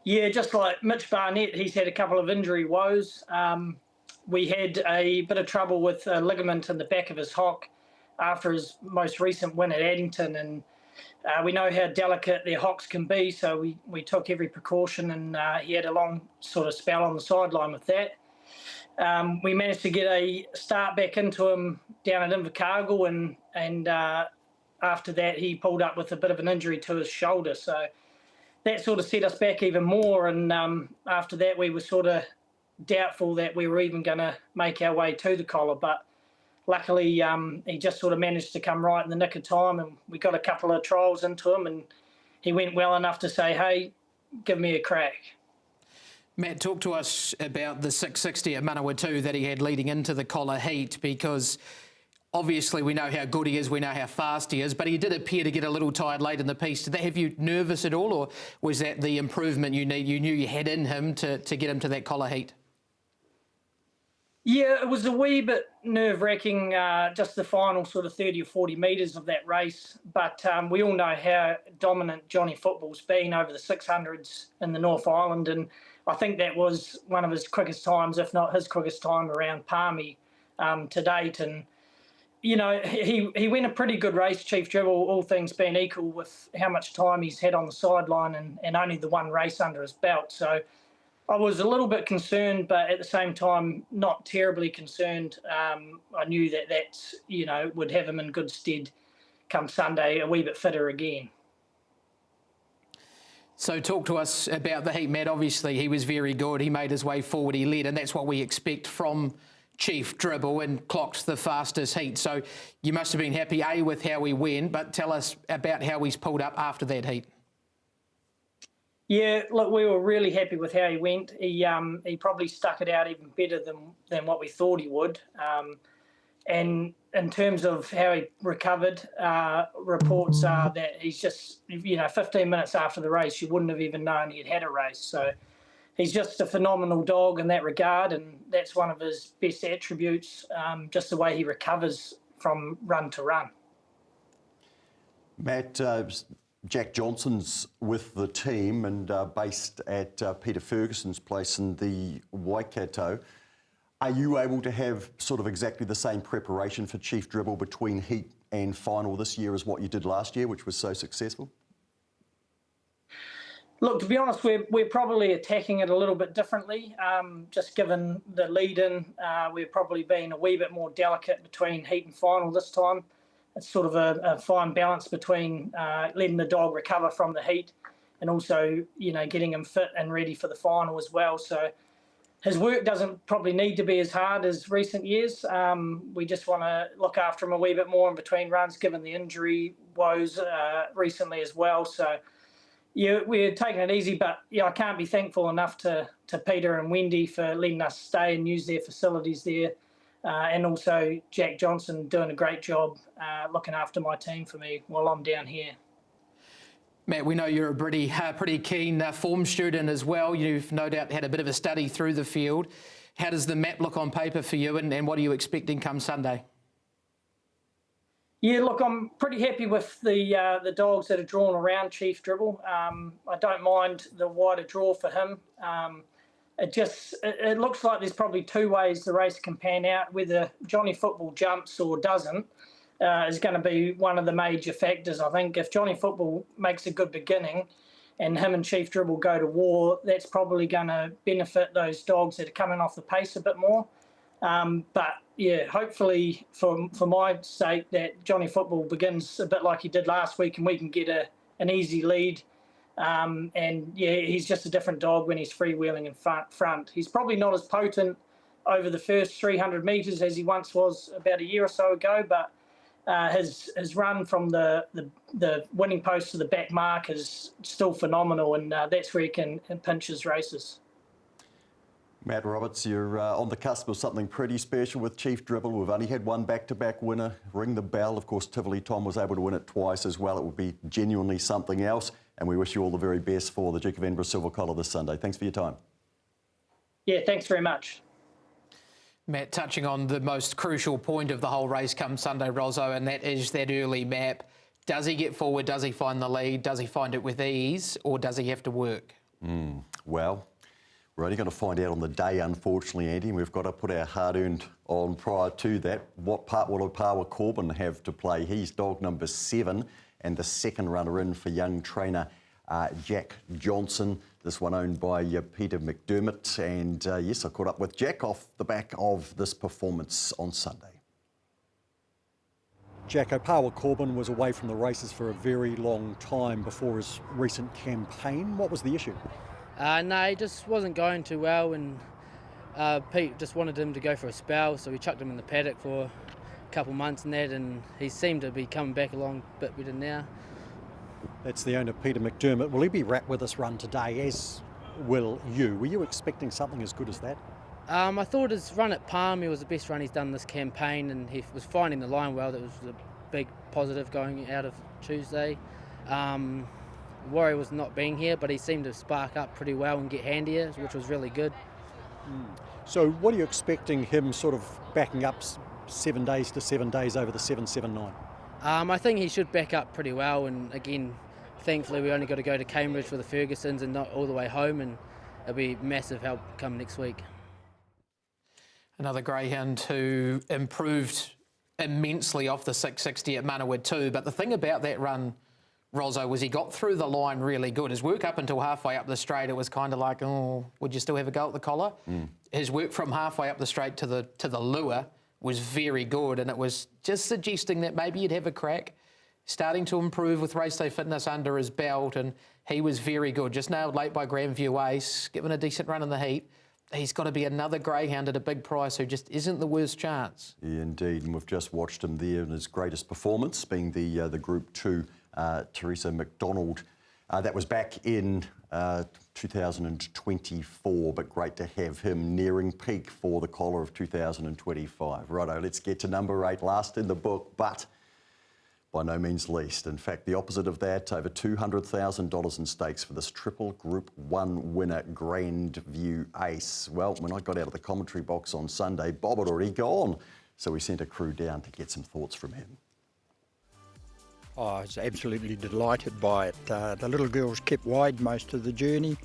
Yeah, just like Mitch Barnett, he's had a couple of injury woes. We had a bit of trouble with a ligament in the back of his hock after his most recent win at Addington, and we know how delicate their hocks can be, so we took every precaution, and he had a long sort of spell on the sideline with that. We managed to get a start back into him down at Invercargill, and after that he pulled up with a bit of an injury to his shoulder, so that sort of set us back even more, and after that we were sort of doubtful that we were even going to make our way to the collar, but luckily he just sort of managed to come right in the nick of time, and we got a couple of trials into him, and he went well enough to say, hey, give me a crack. Matt, talk to us about the 660 at Manukau that he had leading into the collar heat, because obviously we know how good he is, we know how fast he is, but he did appear to get a little tired late in the piece. Did that have you nervous at all, or was that the improvement you knew you had in him to get him to that collar heat? Yeah, it was a wee bit nerve-wracking, just the final sort of 30 or 40 metres of that race. But we all know how dominant Johnny Football's been over the 600s in the North Island. And I think that was one of his quickest times, if not his quickest time around Palmy to date. And, you know, he went a pretty good race, Chief Dribble, all things being equal, with how much time he's had on the sideline and only the one race under his belt. So I was a little bit concerned, but at the same time, not terribly concerned. I knew that would have him in good stead come Sunday, a wee bit fitter again. So talk to us about the heat, Matt. Obviously, he was very good. He made his way forward, he led, and that's what we expect from Chief Dribble, and clocked the fastest heat. So you must have been happy, A, with how he went, but tell us about how he's pulled up after that heat. Yeah, look, we were really happy with how he went. He probably stuck it out even better than what we thought he would. And in terms of how he recovered, reports are that he's just, 15 minutes after the race, you wouldn't have even known he'd had a race. So he's just a phenomenal dog in that regard, and that's one of his best attributes, just the way he recovers from run to run. Matt, Jack Johnson's with the team and based at Peter Ferguson's place in the Waikato. Are you able to have sort of exactly the same preparation for Chief Dribble between heat and final this year as what you did last year, which was so successful? Look, to be honest, we're probably attacking it a little bit differently. Just given the lead-in, we're probably being a wee bit more delicate between heat and final this time. It's sort of a fine balance between letting the dog recover from the heat and also, getting him fit and ready for the final as well. So his work doesn't probably need to be as hard as recent years. We just want to look after him a wee bit more in between runs, given the injury woes recently as well. So, yeah, we're taking it easy, but I can't be thankful enough to Peter and Wendy for letting us stay and use their facilities there. And also Jack Johnson doing a great job looking after my team for me while I'm down here. Matt, we know you're a pretty keen form student as well. You've no doubt had a bit of a study through the field. How does the map look on paper for you, and what are you expecting come Sunday? Yeah, look, I'm pretty happy with the dogs that are drawn around Chief Dribble. I don't mind the wider draw for him. It looks like there's probably two ways the race can pan out. Whether Johnny Football jumps or doesn't is going to be one of the major factors. I think if Johnny Football makes a good beginning, and him and Chief Dribble go to war, that's probably going to benefit those dogs that are coming off the pace a bit more. But yeah, hopefully for my sake that Johnny Football begins a bit like he did last week and we can get an easy lead. And yeah, he's just a different dog when he's freewheeling in front. He's probably not as potent over the first 300 metres as he once was about a year or so ago, but his run from the winning post to the back mark is still phenomenal, and that's where he can pinch his races. Matt Roberts, you're on the cusp of something pretty special with Chief Dribble. We've only had one back-to-back winner ring the bell. Of course, Tivoli Tom was able to win it twice as well. It would be genuinely something else, and we wish you all the very best for the Duke of Edinburgh Silver Collar this Sunday. Thanks for your time. Yeah, thanks very much. Matt, touching on the most crucial point of the whole race come Sunday, Rosso, and that is that early map. Does he get forward? Does he find the lead? Does he find it with ease? Or does he have to work? Well, we're only going to find out on the day, unfortunately, Andy. We've got to put our hard-earned on prior to that. What part will Opawa Corbin have to play? He's dog number 7 and the second runner-in for young trainer Jack Johnson. This one owned by Peter McDermott. And yes, I caught up with Jack off the back of this performance on Sunday. Jack, Opawa Corbin was away from the races for a very long time before his recent campaign. What was the issue? No, he just wasn't going too well, and Pete just wanted him to go for a spell, so we chucked him in the paddock for a couple months and that, and he seemed to be coming back along a bit better now. That's the owner, Peter McDermott. Will he be wrapped with this run today, as will you? Were you expecting something as good as that? I thought his run at Palmy was the best run he's done this campaign, and he was finding the line well. That was a big positive going out of Tuesday. Warrior was not being here, but he seemed to spark up pretty well and get handier, which was really good. So what are you expecting him sort of backing up 7 days to 7 days over the 779? I think he should back up pretty well, and again, thankfully we only got to go to Cambridge for the Fergusons and not all the way home, and it'll be massive help come next week. Another greyhound who improved immensely off the 660 at Manukau too, but the thing about that run, Rosso, was he got through the line really good. His work up until halfway up the straight, it was kind of like, oh, would you still have a go at the collar? His work from halfway up the straight to the lure was very good, and it was just suggesting that maybe you'd have a crack. Starting to improve with race day fitness under his belt, and he was very good. Just nailed late by Grandview Ace, given a decent run in the heat. He's got to be another greyhound at a big price who just isn't the worst chance. Yeah, indeed, and we've just watched him there in his greatest performance, being the Group 2 Teresa McDonald. That was back in 2024, but great to have him nearing peak for the collar of 2025. Righto, let's get to number 8, last in the book, but by no means least. In fact, the opposite of that, over $200,000 in stakes for this triple Group 1 winner, Grandview Ace. Well, when I got out of the commentary box on Sunday, Bob had already gone, so we sent a crew down to get some thoughts from him. Oh, I was absolutely delighted by it. The little girl's kept wide most of the journey,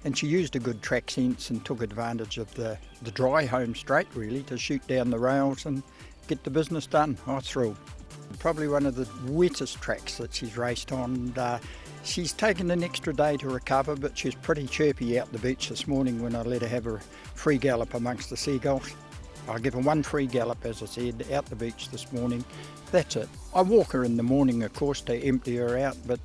and she used a good track sense and took advantage of the dry home straight, really, to shoot down the rails and get the business done. I was thrilled. Probably one of the wettest tracks that she's raced on. She's taken an extra day to recover, but she's pretty chirpy out the beach this morning when I let her have a free gallop amongst the seagulls. I give her one free gallop, as I said, out the beach this morning. That's it. I walk her in the morning, of course, to empty her out, but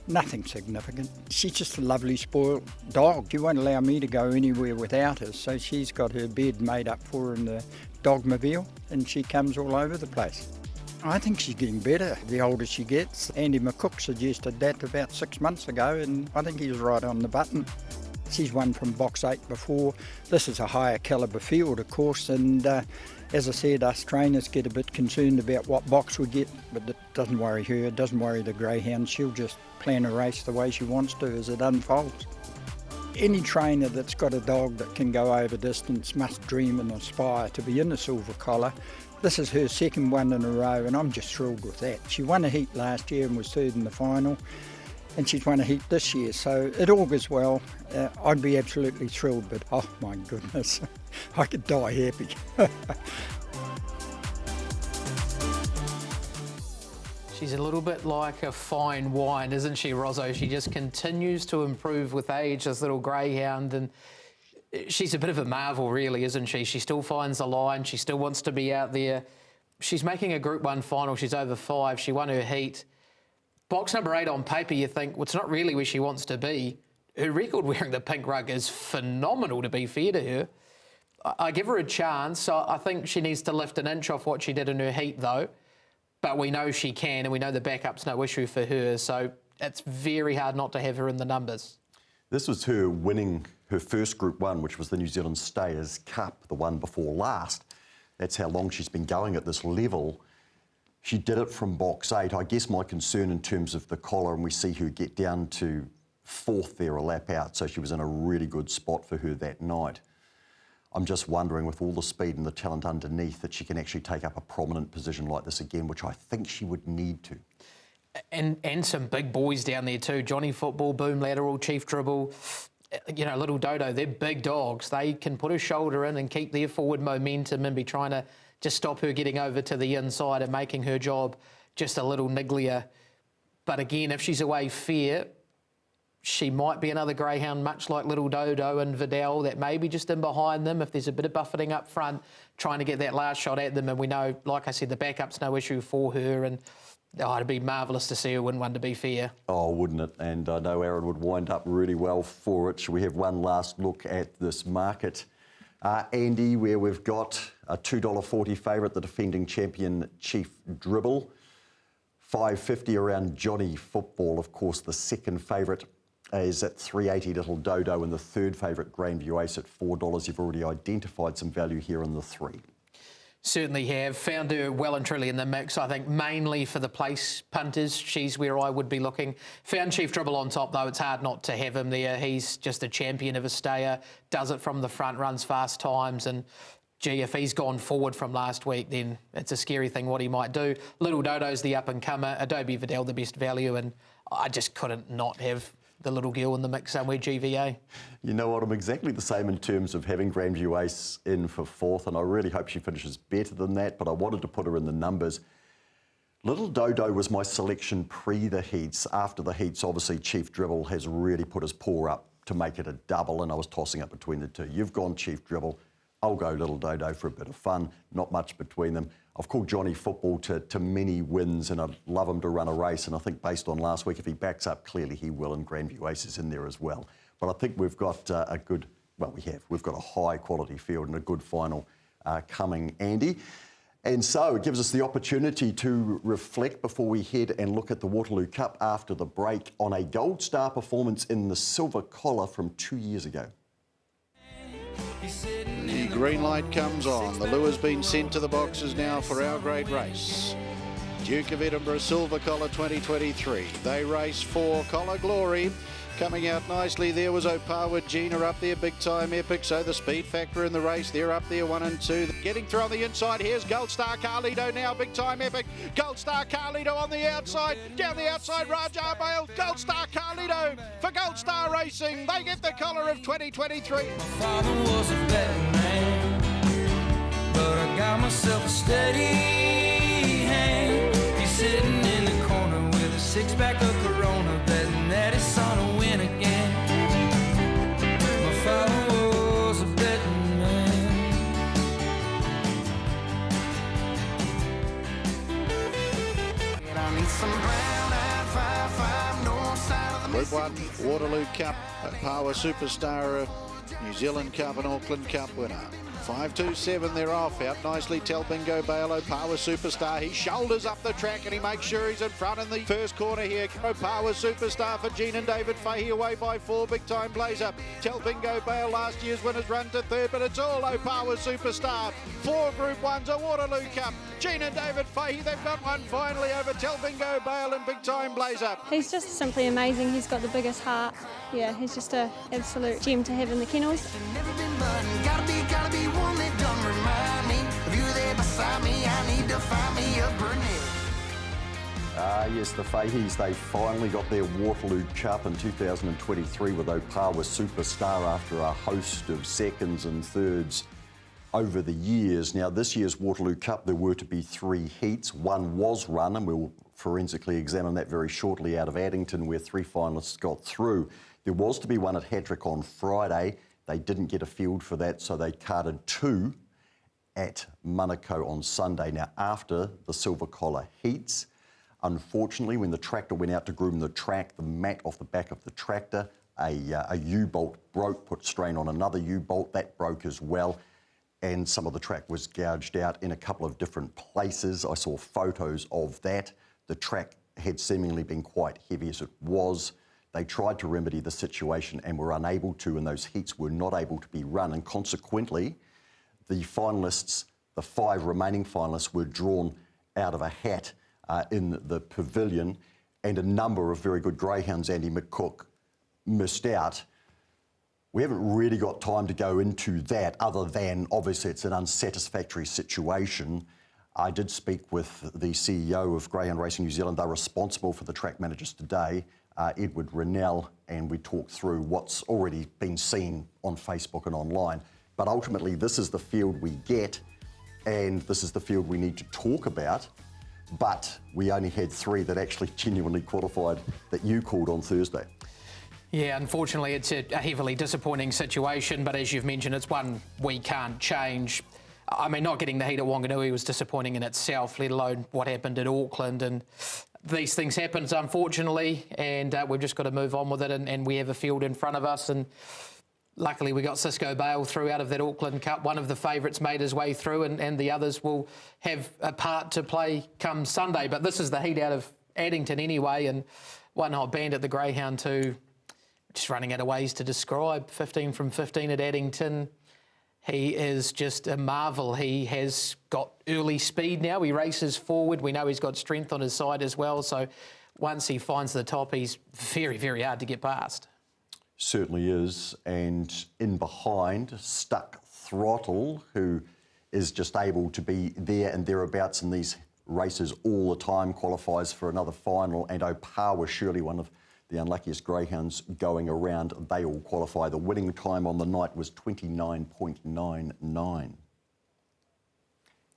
nothing significant. She's just a lovely spoiled dog. She won't allow me to go anywhere without her, so she's got her bed made up for her in the dogmobile, and she comes all over the place. I think she's getting better the older she gets. Andy McCook suggested that about 6 months ago, and I think he was right on the button. She's won from box 8 before. This is a higher calibre field, of course, and as I said, us trainers get a bit concerned about what box we get, but it doesn't worry her, it doesn't worry the greyhound. She'll just plan a race the way she wants to as it unfolds. Any trainer that's got a dog that can go over distance must dream and aspire to be in the silver collar. This is her second one in a row, and I'm just thrilled with that. She won a heat last year and was third in the final, and she's won a heat this year, so it augurs well. I'd be absolutely thrilled, but oh my goodness, I could die happy. She's a little bit like a fine wine, isn't she, Rosso? She just continues to improve with age, this little greyhound, and she's a bit of a marvel, really, isn't she? She still finds the line. She still wants to be out there. She's making a Group 1 final. She's over 5. She won her heat. Box number 8 on paper, you think, well, it's not really where she wants to be. Her record wearing the pink rug is phenomenal, to be fair to her. I give her a chance. I think she needs to lift an inch off what she did in her heat, though. But we know she can, and we know the backup's no issue for her. So it's very hard not to have her in the numbers. This was her winning her first Group 1, which was the New Zealand Stayers Cup, the one before last. That's how long she's been going at this level. She did it from box 8. I guess my concern in terms of the collar, and we see her get down to 4th there, a lap out, so she was in a really good spot for her that night. I'm just wondering, with all the speed and the talent underneath, that she can actually take up a prominent position like this again, which I think she would need to. And some big boys down there too. Johnny Football, Boom Lateral, Chief Dribble, you know, Little Dodo, they're big dogs. They can put a shoulder in and keep their forward momentum and be trying to just stop her getting over to the inside and making her job just a little nigglier. But again, if she's away fair, she might be another greyhound, much like Little Dodo and Vidal, that may be just in behind them if there's a bit of buffeting up front, trying to get that last shot at them. And we know, like I said, the backup's no issue for her. And it'd be marvellous to see her win one, to be fair. Oh, wouldn't it? And I know Aaron would wind up really well for it. Shall we have one last look at this market, Andy, where we've got a $2.40 favourite, the defending champion Chief Dribble. $5.50 around Johnny Football. Of course, the second favourite is at $3.80 Little Dodo, and the third favourite Grandview Ace at $4. You've already identified some value here in the 3. Certainly have. Found her well and truly in the mix, I think, mainly for the place punters. She's where I would be looking. Found Chief Dribble on top, though. It's hard not to have him there. He's just a champion of a stayer, does it from the front, runs fast times, and gee, if he's gone forward from last week, then it's a scary thing what he might do. Little Dodo's the up-and-comer, Adobe Vidal the best value, and I just couldn't not have the little girl in the mix somewhere, GVA. You know what, I'm exactly the same in terms of having Grandview Ace in for 4th, and I really hope she finishes better than that, but I wanted to put her in the numbers. Little Dodo was my selection pre the heats. After the heats, obviously, Chief Dribble has really put his paw up to make it a double, and I was tossing up between the two. You've gone Chief Dribble. I'll go Little Dodo for a bit of fun. Not much between them. I've called Johnny Football to many wins, and I'd love him to run a race. And I think based on last week, if he backs up, clearly he will, and Grandview Ace is in there as well. But I think we've got a good, well, we've got a high quality field and a good final coming, Andy. And so it gives us the opportunity to reflect before we head and look at the Waterloo Cup after the break on a Gold Star performance in the Silver Collar from 2 years ago. The green light comes on. The lure's been sent to the boxes now for our great race. Duke of Edinburgh Silver Collar 2023. They race for Collar Glory. Coming out nicely there was Opawa Gina up there, Big Time Epic. So the speed factor in the race, they're up there 1 and 2. Getting through on the inside, here's Gold Star Carlito now, Big Time Epic. Gold Star Carlito on the outside, down the outside, Raja Bale. Gold Star Carlito for Gold Star Racing. They get the collar of 2023. My father was a betting man, but I got myself a steady hand. He's sitting in the corner with a 6-pack of Corona, betting that his son will win again. My father was a betting man. And I need some brown-eyed 5-5, north side of the Group 1 Waterloo Cup, Power Superstar, New Zealand Cup and Auckland Cup winner. 5-2-7, they're off. Out nicely, Tell Bingo Bale, Power Superstar. He shoulders up the track and he makes sure he's in front in the first corner here. Power Superstar for Gene and David Fahey away by 4. Big Time Blazer. Tell Bingo Bale, last year's winners run to 3rd, but it's all Power Superstar. 4 Group 1s, a Waterloo Cup. Gene and David Fahey, they've got one finally over Tell Bingo Bale and Big Time Blazer. He's just simply amazing. He's got the biggest heart. Yeah, he's just an absolute gem to have in the kennels. gotta be one that don't remind me of you there beside me. I need to find me a brunette. Yes, the Faheys, they finally got their Waterloo Cup in 2023 with Opawa Superstar after a host of seconds and thirds over the years. Now, this year's Waterloo Cup, there were to be 3 heats. One was run, and we'll forensically examine that very shortly, out of Addington, where 3 finalists got through. There was to be one at Hattrick on Friday. They didn't get a field for that, so they carded 2 at Manukau on Sunday. Now, after the silver collar heats, unfortunately, when the tractor went out to groom the track, the mat off the back of the tractor, a U-bolt broke, put strain on another U-bolt. That broke as well, and some of the track was gouged out in a couple of different places. I saw photos of that. The track had seemingly been quite heavy as it was. They tried to remedy the situation and were unable to, and those heats were not able to be run, and consequently, the finalists, the 5 remaining finalists, were drawn out of a hat in the pavilion, and a number of very good greyhounds, Andy McCook, missed out. We haven't really got time to go into that, other than obviously it's an unsatisfactory situation. I did speak with the CEO of Greyhound Racing New Zealand. They're responsible for the track managers today, Edward Rennell, and we talked through what's already been seen on Facebook and online. But ultimately, this is the field we get, and this is the field we need to talk about. But we only had 3 that actually genuinely qualified that you called on Thursday. Yeah, unfortunately, it's a heavily disappointing situation, but as you've mentioned, it's one we can't change. I mean, not getting the heat at Wanganui was disappointing in itself, let alone what happened at Auckland. And these things happen, unfortunately, and we've just got to move on with it, and we have a field in front of us. And luckily, we got Cisco Bale through out of that Auckland Cup. One of the favourites made his way through, and the others will have a part to play come Sunday. But this is the heat out of Addington anyway, and One Hot Bandit, the Greyhound, too. Just running out of ways to describe. 15 from 15 at Addington. He is just a marvel. He has got early speed now. He races forward. We know he's got strength on his side as well. So once he finds the top, he's very, very hard to get past. Certainly is. And in behind, Stuck Throttle, who is just able to be there and thereabouts in these races all the time, qualifies for another final. And Opawa, surely one of the unluckiest greyhounds going around. They all qualify. The winning time on the night was 29.99.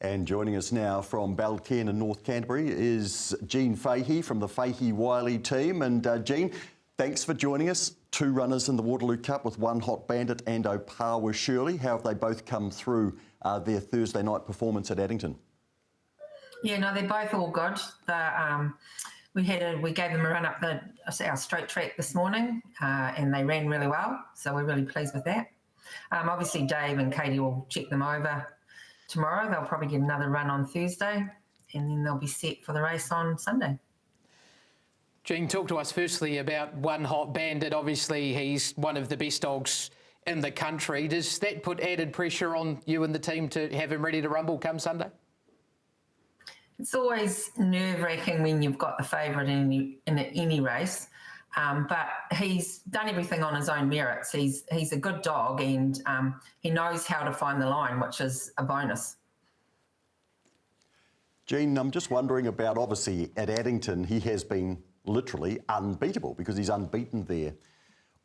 And joining us now from Balcairn in North Canterbury is Jean Fahey from the Fahey-Wiley team. And Jean, thanks for joining us. 2 runners in the Waterloo Cup with One Hot Bandit and Opawa Shirley. How have they both come through their Thursday night performance at Addington? Yeah, no, they're both all good. We gave them a run up our straight track this morning, and they ran really well. So we're really pleased with that. Obviously, Dave and Katie will check them over tomorrow. They'll probably get another run on Thursday, and then they'll be set for the race on Sunday. Jean, talk to us firstly about One Hot Bandit. Obviously, he's one of the best dogs in the country. Does that put added pressure on you and the team to have him ready to rumble come Sunday? It's always nerve-wracking when you've got the favourite in any race, but he's done everything on his own merits. He's a good dog, and he knows how to find the line, which is a bonus. Jean, I'm just wondering about, obviously, at Addington, he has been literally unbeatable because he's unbeaten there.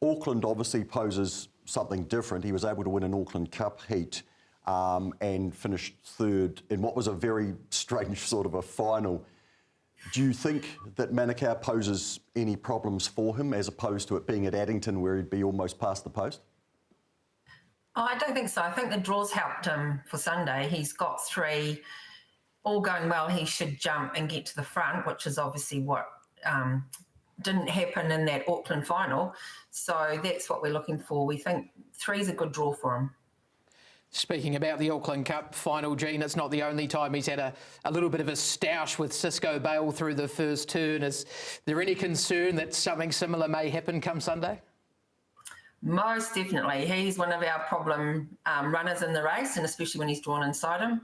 Auckland obviously poses something different. He was able to win an Auckland Cup heat and finished 3rd in what was a very strange sort of a final. Do you think that Manukau poses any problems for him as opposed to it being at Addington where he'd be almost past the post? Oh, I don't think so. I think the draws helped him for Sunday. He's got 3, all going well. He should jump and get to the front, which is obviously what didn't happen in that Auckland final. So that's what we're looking for. We think 3 is a good draw for him. Speaking about the Auckland Cup final, Jean, it's not the only time he's had a little bit of a stoush with Cisco Bale through the first turn. Is there any concern that something similar may happen come Sunday? Most definitely. He's one of our problem runners in the race, and especially when he's drawn inside him.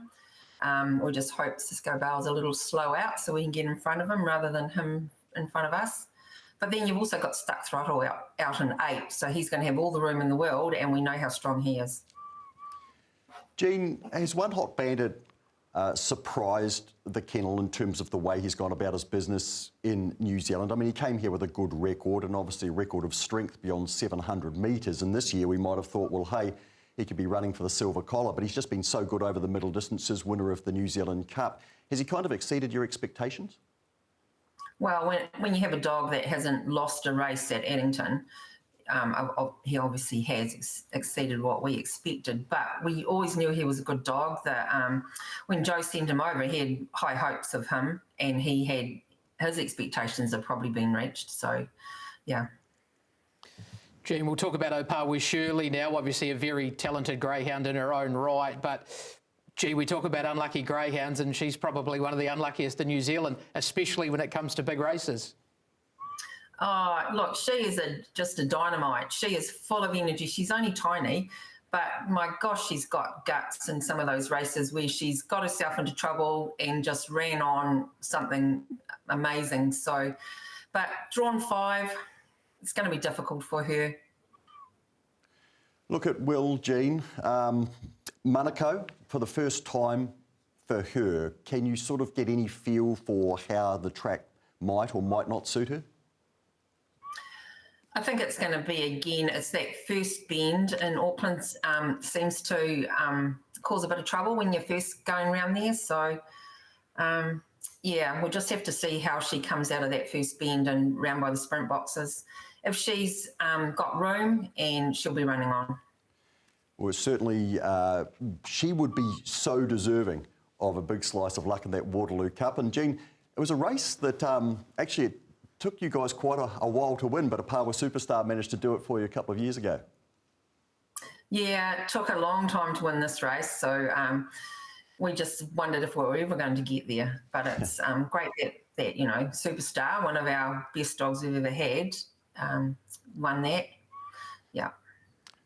We just hope Cisco Bale's a little slow out so we can get in front of him rather than him in front of us. But then you've also got Stuck Throttle out in 8, so he's going to have all the room in the world, and we know how strong he is. Jean, has One Hot Bandit surprised the kennel in terms of the way he's gone about his business in New Zealand? I mean, he came here with a good record and obviously a record of strength beyond 700 metres. And this year we might have thought, well, hey, he could be running for the silver collar, but he's just been so good over the middle distances, winner of the New Zealand Cup. Has he kind of exceeded your expectations? Well, when you have a dog that hasn't lost a race at Addington, he obviously has exceeded what we expected, but we always knew he was a good dog. When Joe sent him over, he had high hopes of him, and his expectations have probably been reached. So, yeah. Jean, we'll talk about Opawa Shirley now, obviously a very talented greyhound in her own right, but gee, we talk about unlucky greyhounds, and she's probably one of the unluckiest in New Zealand, especially when it comes to big races. Oh, look, she is just a dynamite. She is full of energy. She's only tiny, but my gosh, she's got guts in some of those races where she's got herself into trouble and just ran on something amazing. So, but drawn 5, it's going to be difficult for her. Look at Will, Jean. Manukau, for the first time for her, can you sort of get any feel for how the track might or might not suit her? I think it's going to be, again, it's that first bend in Auckland seems to cause a bit of trouble when you're first going around there. So, yeah, we'll just have to see how she comes out of that first bend and round by the sprint boxes. If she's got room, and she'll be running on. Well, certainly she would be so deserving of a big slice of luck in that Waterloo Cup. And Jean, it was a race that actually it took you guys quite a while to win, but Opawa Superstar managed to do it for you a couple of years ago. Yeah, it took a long time to win this race, so we just wondered if we were ever going to get there. But it's great that you know, Superstar, one of our best dogs we've ever had, won that. Yeah.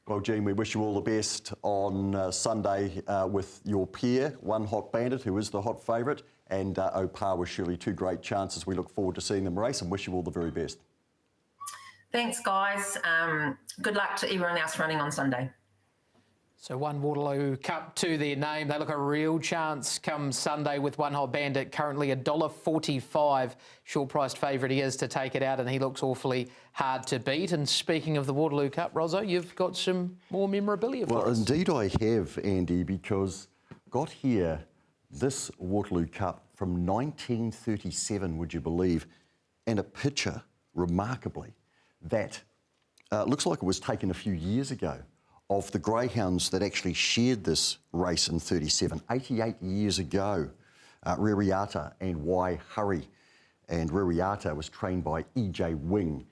Well, Jean, we wish you all the best on Sunday with your pair, One Hot Bandit, who is the hot favourite, and Opawa Shirley, 2 great chances. We look forward to seeing them race and wish you all the very best. Thanks, guys. Good luck to everyone else running on Sunday. So 1 Waterloo Cup to their name. They look a real chance come Sunday with One Hot Bandit, currently $1.45. Short-priced favourite he is to take it out, and he looks awfully hard to beat. And speaking of the Waterloo Cup, Rosso, you've got some more memorabilia for us. Well, indeed I have, Andy, because got here this Waterloo Cup from 1937, would you believe, and a picture, remarkably, that looks like it was taken a few years ago, of the greyhounds that actually shared this race in 37, 88 years ago. Ririata and Y. Hurry. And Ririata was trained by E.J. Wing,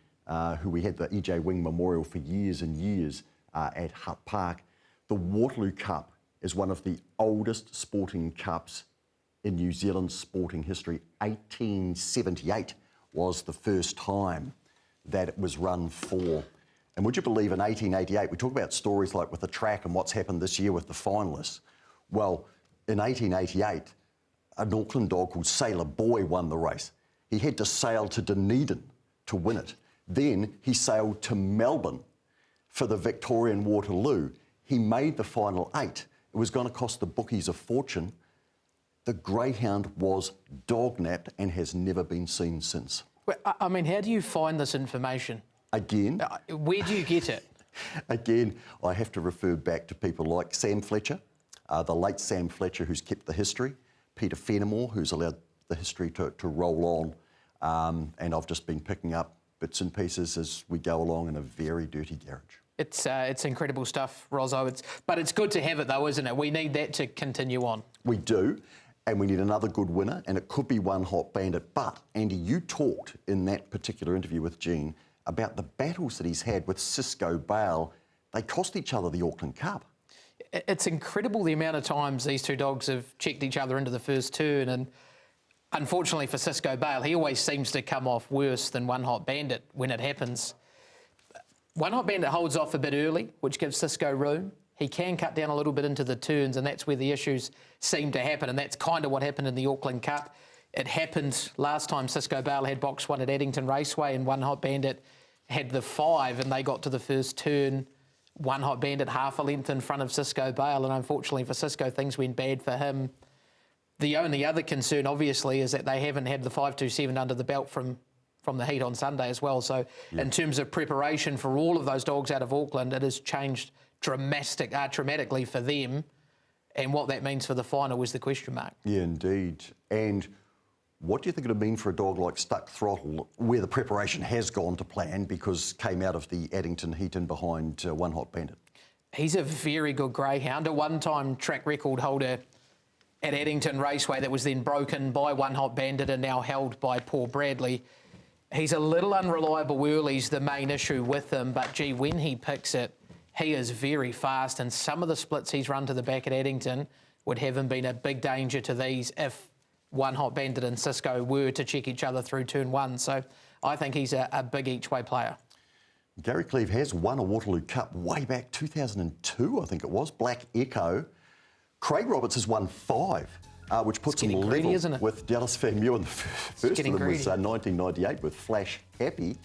who we had the E.J. Wing Memorial for years and years at Hutt Park. The Waterloo Cup is one of the oldest sporting cups in New Zealand sporting history. 1878 was the first time that it was run for. And would you believe in 1888, we talk about stories like with the track and what's happened this year with the finalists. Well, in 1888, an Auckland dog called Sailor Boy won the race. He had to sail to Dunedin to win it. Then he sailed to Melbourne for the Victorian Waterloo. He made the final 8. It was going to cost the bookies a fortune. The greyhound was dog-napped and has never been seen since. Well, I mean, how do you find this information? Again? Where do you get it? Again, I have to refer back to people like Sam Fletcher, the late Sam Fletcher, who's kept the history, Peter Fenimore, who's allowed the history to roll on, and I've just been picking up bits and pieces as we go along in a very dirty garage. It's incredible stuff, Rosso. But it's good to have it, though, isn't it? We need that to continue on. We do, and we need another good winner, and it could be One Hot Bandit. But, Andy, you talked in that particular interview with Jean about the battles that he's had with Cisco Bale. They cost each other the Auckland Cup. It's incredible the amount of times these 2 dogs have checked each other into the first turn, and unfortunately for Cisco Bale, he always seems to come off worse than One Hot Bandit when it happens. One Hot Bandit holds off a bit early, which gives Cisco room. He can cut down a little bit into the turns, and that's where the issues seem to happen, and that's kind of what happened in the Auckland Cup. It happened last time Cisco Bale had box 1 at Addington Raceway, and One Hot Bandit had the 5, and they got to the first turn. One Hot Bandit half a length in front of Cisco Bale, and unfortunately for Cisco, things went bad for him. The only other concern, obviously, is that they haven't had the 527 under the belt from the heat on Sunday as well. So in terms of preparation for all of those dogs out of Auckland, it has changed dramatically for them, and what that means for the final was the question mark. Yeah, indeed. And what do you think it would mean for a dog like Stuck Throttle, where the preparation has gone to plan because came out of the Addington heat in behind One Hot Bandit? He's a very good greyhound, a one-time track record holder at Addington Raceway that was then broken by One Hot Bandit and now held by Paul Bradley. He's a little unreliable early's the main issue with him, but gee, when he picks it, he is very fast, and some of the splits he's run to the back at Addington would have him been a big danger to these if One Hot Bandit and Cisco were to check each other through turn one. So I think he's a big each-way player. Gary Cleve has won a Waterloo Cup way back 2002, I think it was, Black Echo. Craig Roberts has won 5, which puts him level with Dallas Van Mew, and the first of them was 1998 with Flash Happy.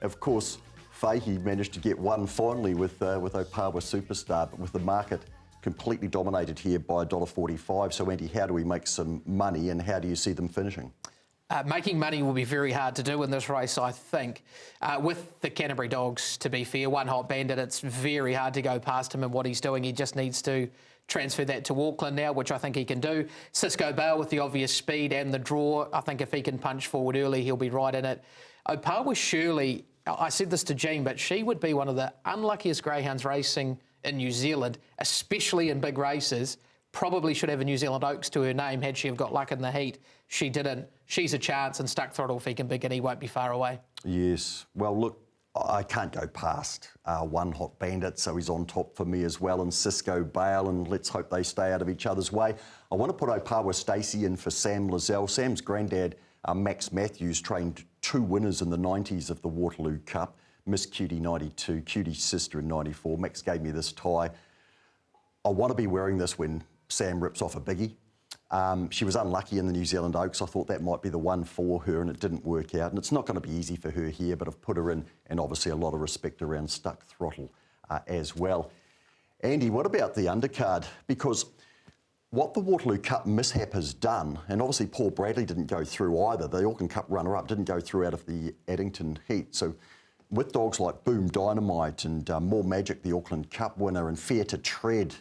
Of course, Fahey managed to get one finally with Opawa Superstar, but with the market completely dominated here by $1.45. So, Andy, how do we make some money, and how do you see them finishing? Making money will be very hard to do in this race, I think. With the Canterbury dogs, to be fair, One Hot Bandit, it's very hard to go past him and what he's doing. He just needs to transfer that to Auckland now, which I think he can do. Cisco Bale with the obvious speed and the draw. I think if he can punch forward early, he'll be right in it. Opawa Shirley, I said this to Jean, but she would be one of the unluckiest greyhounds racing in New Zealand, especially in big races. Probably should have a New Zealand Oaks to her name had she have got luck in the heat. She didn't. She's a chance, and Stuck Throttle, if he can pick it, he won't be far away. Yes. Well, look, I can't go past One Hot Bandit, so he's on top for me as well, and Cisco Bale, and let's hope they stay out of each other's way. I want to put Opawa Stacey in for Sam Lizelle. Sam's granddad, Max Matthews, trained 2 winners in the 90s of the Waterloo Cup. Miss Cutie 92, Cutie's sister in 94. Max gave me this tie. I want to be wearing this when Sam rips off a biggie. She was unlucky in the New Zealand Oaks. I thought that might be the one for her, and it didn't work out. And it's not going to be easy for her here, but I've put her in, and obviously a lot of respect around Stuck Throttle as well. Andy, what about the undercard? Because what the Waterloo Cup mishap has done, and obviously Paul Bradley didn't go through either, the Auckland Cup runner-up didn't go through out of the Addington heat. So with dogs like Boom Dynamite and More Magic, the Auckland Cup winner, and Fair to Tread,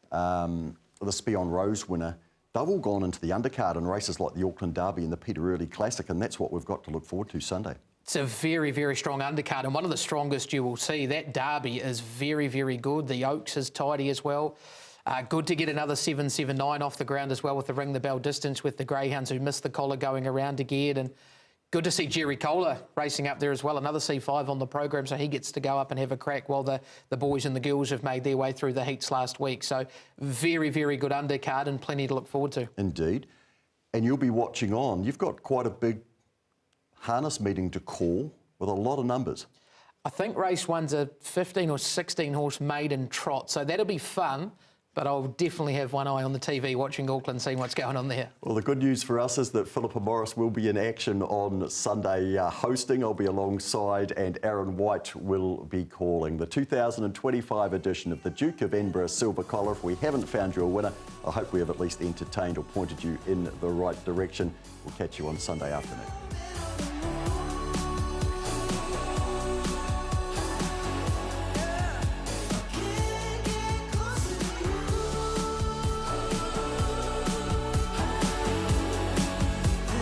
the Spion Rose winner, they've all gone into the undercard in races like the Auckland Derby and the Peter Early Classic, and that's what we've got to look forward to Sunday. It's a very, very strong undercard, and one of the strongest you will see. That Derby is very, very good. The Oaks is tidy as well. Good to get another 7.79 off the ground as well with the ring the bell distance with the greyhounds who missed the collar going around again. And good to see Jerry Kohler racing up there as well, another C5 on the program, so he gets to go up and have a crack while the boys and the girls have made their way through the heats last week. So very, very good undercard and plenty to look forward to. Indeed. And you'll be watching on. You've got quite a big harness meeting to call with a lot of numbers. I think race one's a 15 or 16 horse maiden trot, so that'll be fun. But I'll definitely have one eye on the TV watching Auckland, seeing what's going on there. Well, the good news for us is that Philippa Morris will be in action on Sunday hosting. I'll be alongside, and Aaron White will be calling the 2025 edition of the Duke of Edinburgh Silver Collar. If we haven't found you a winner, I hope we have at least entertained or pointed you in the right direction. We'll catch you on Sunday afternoon.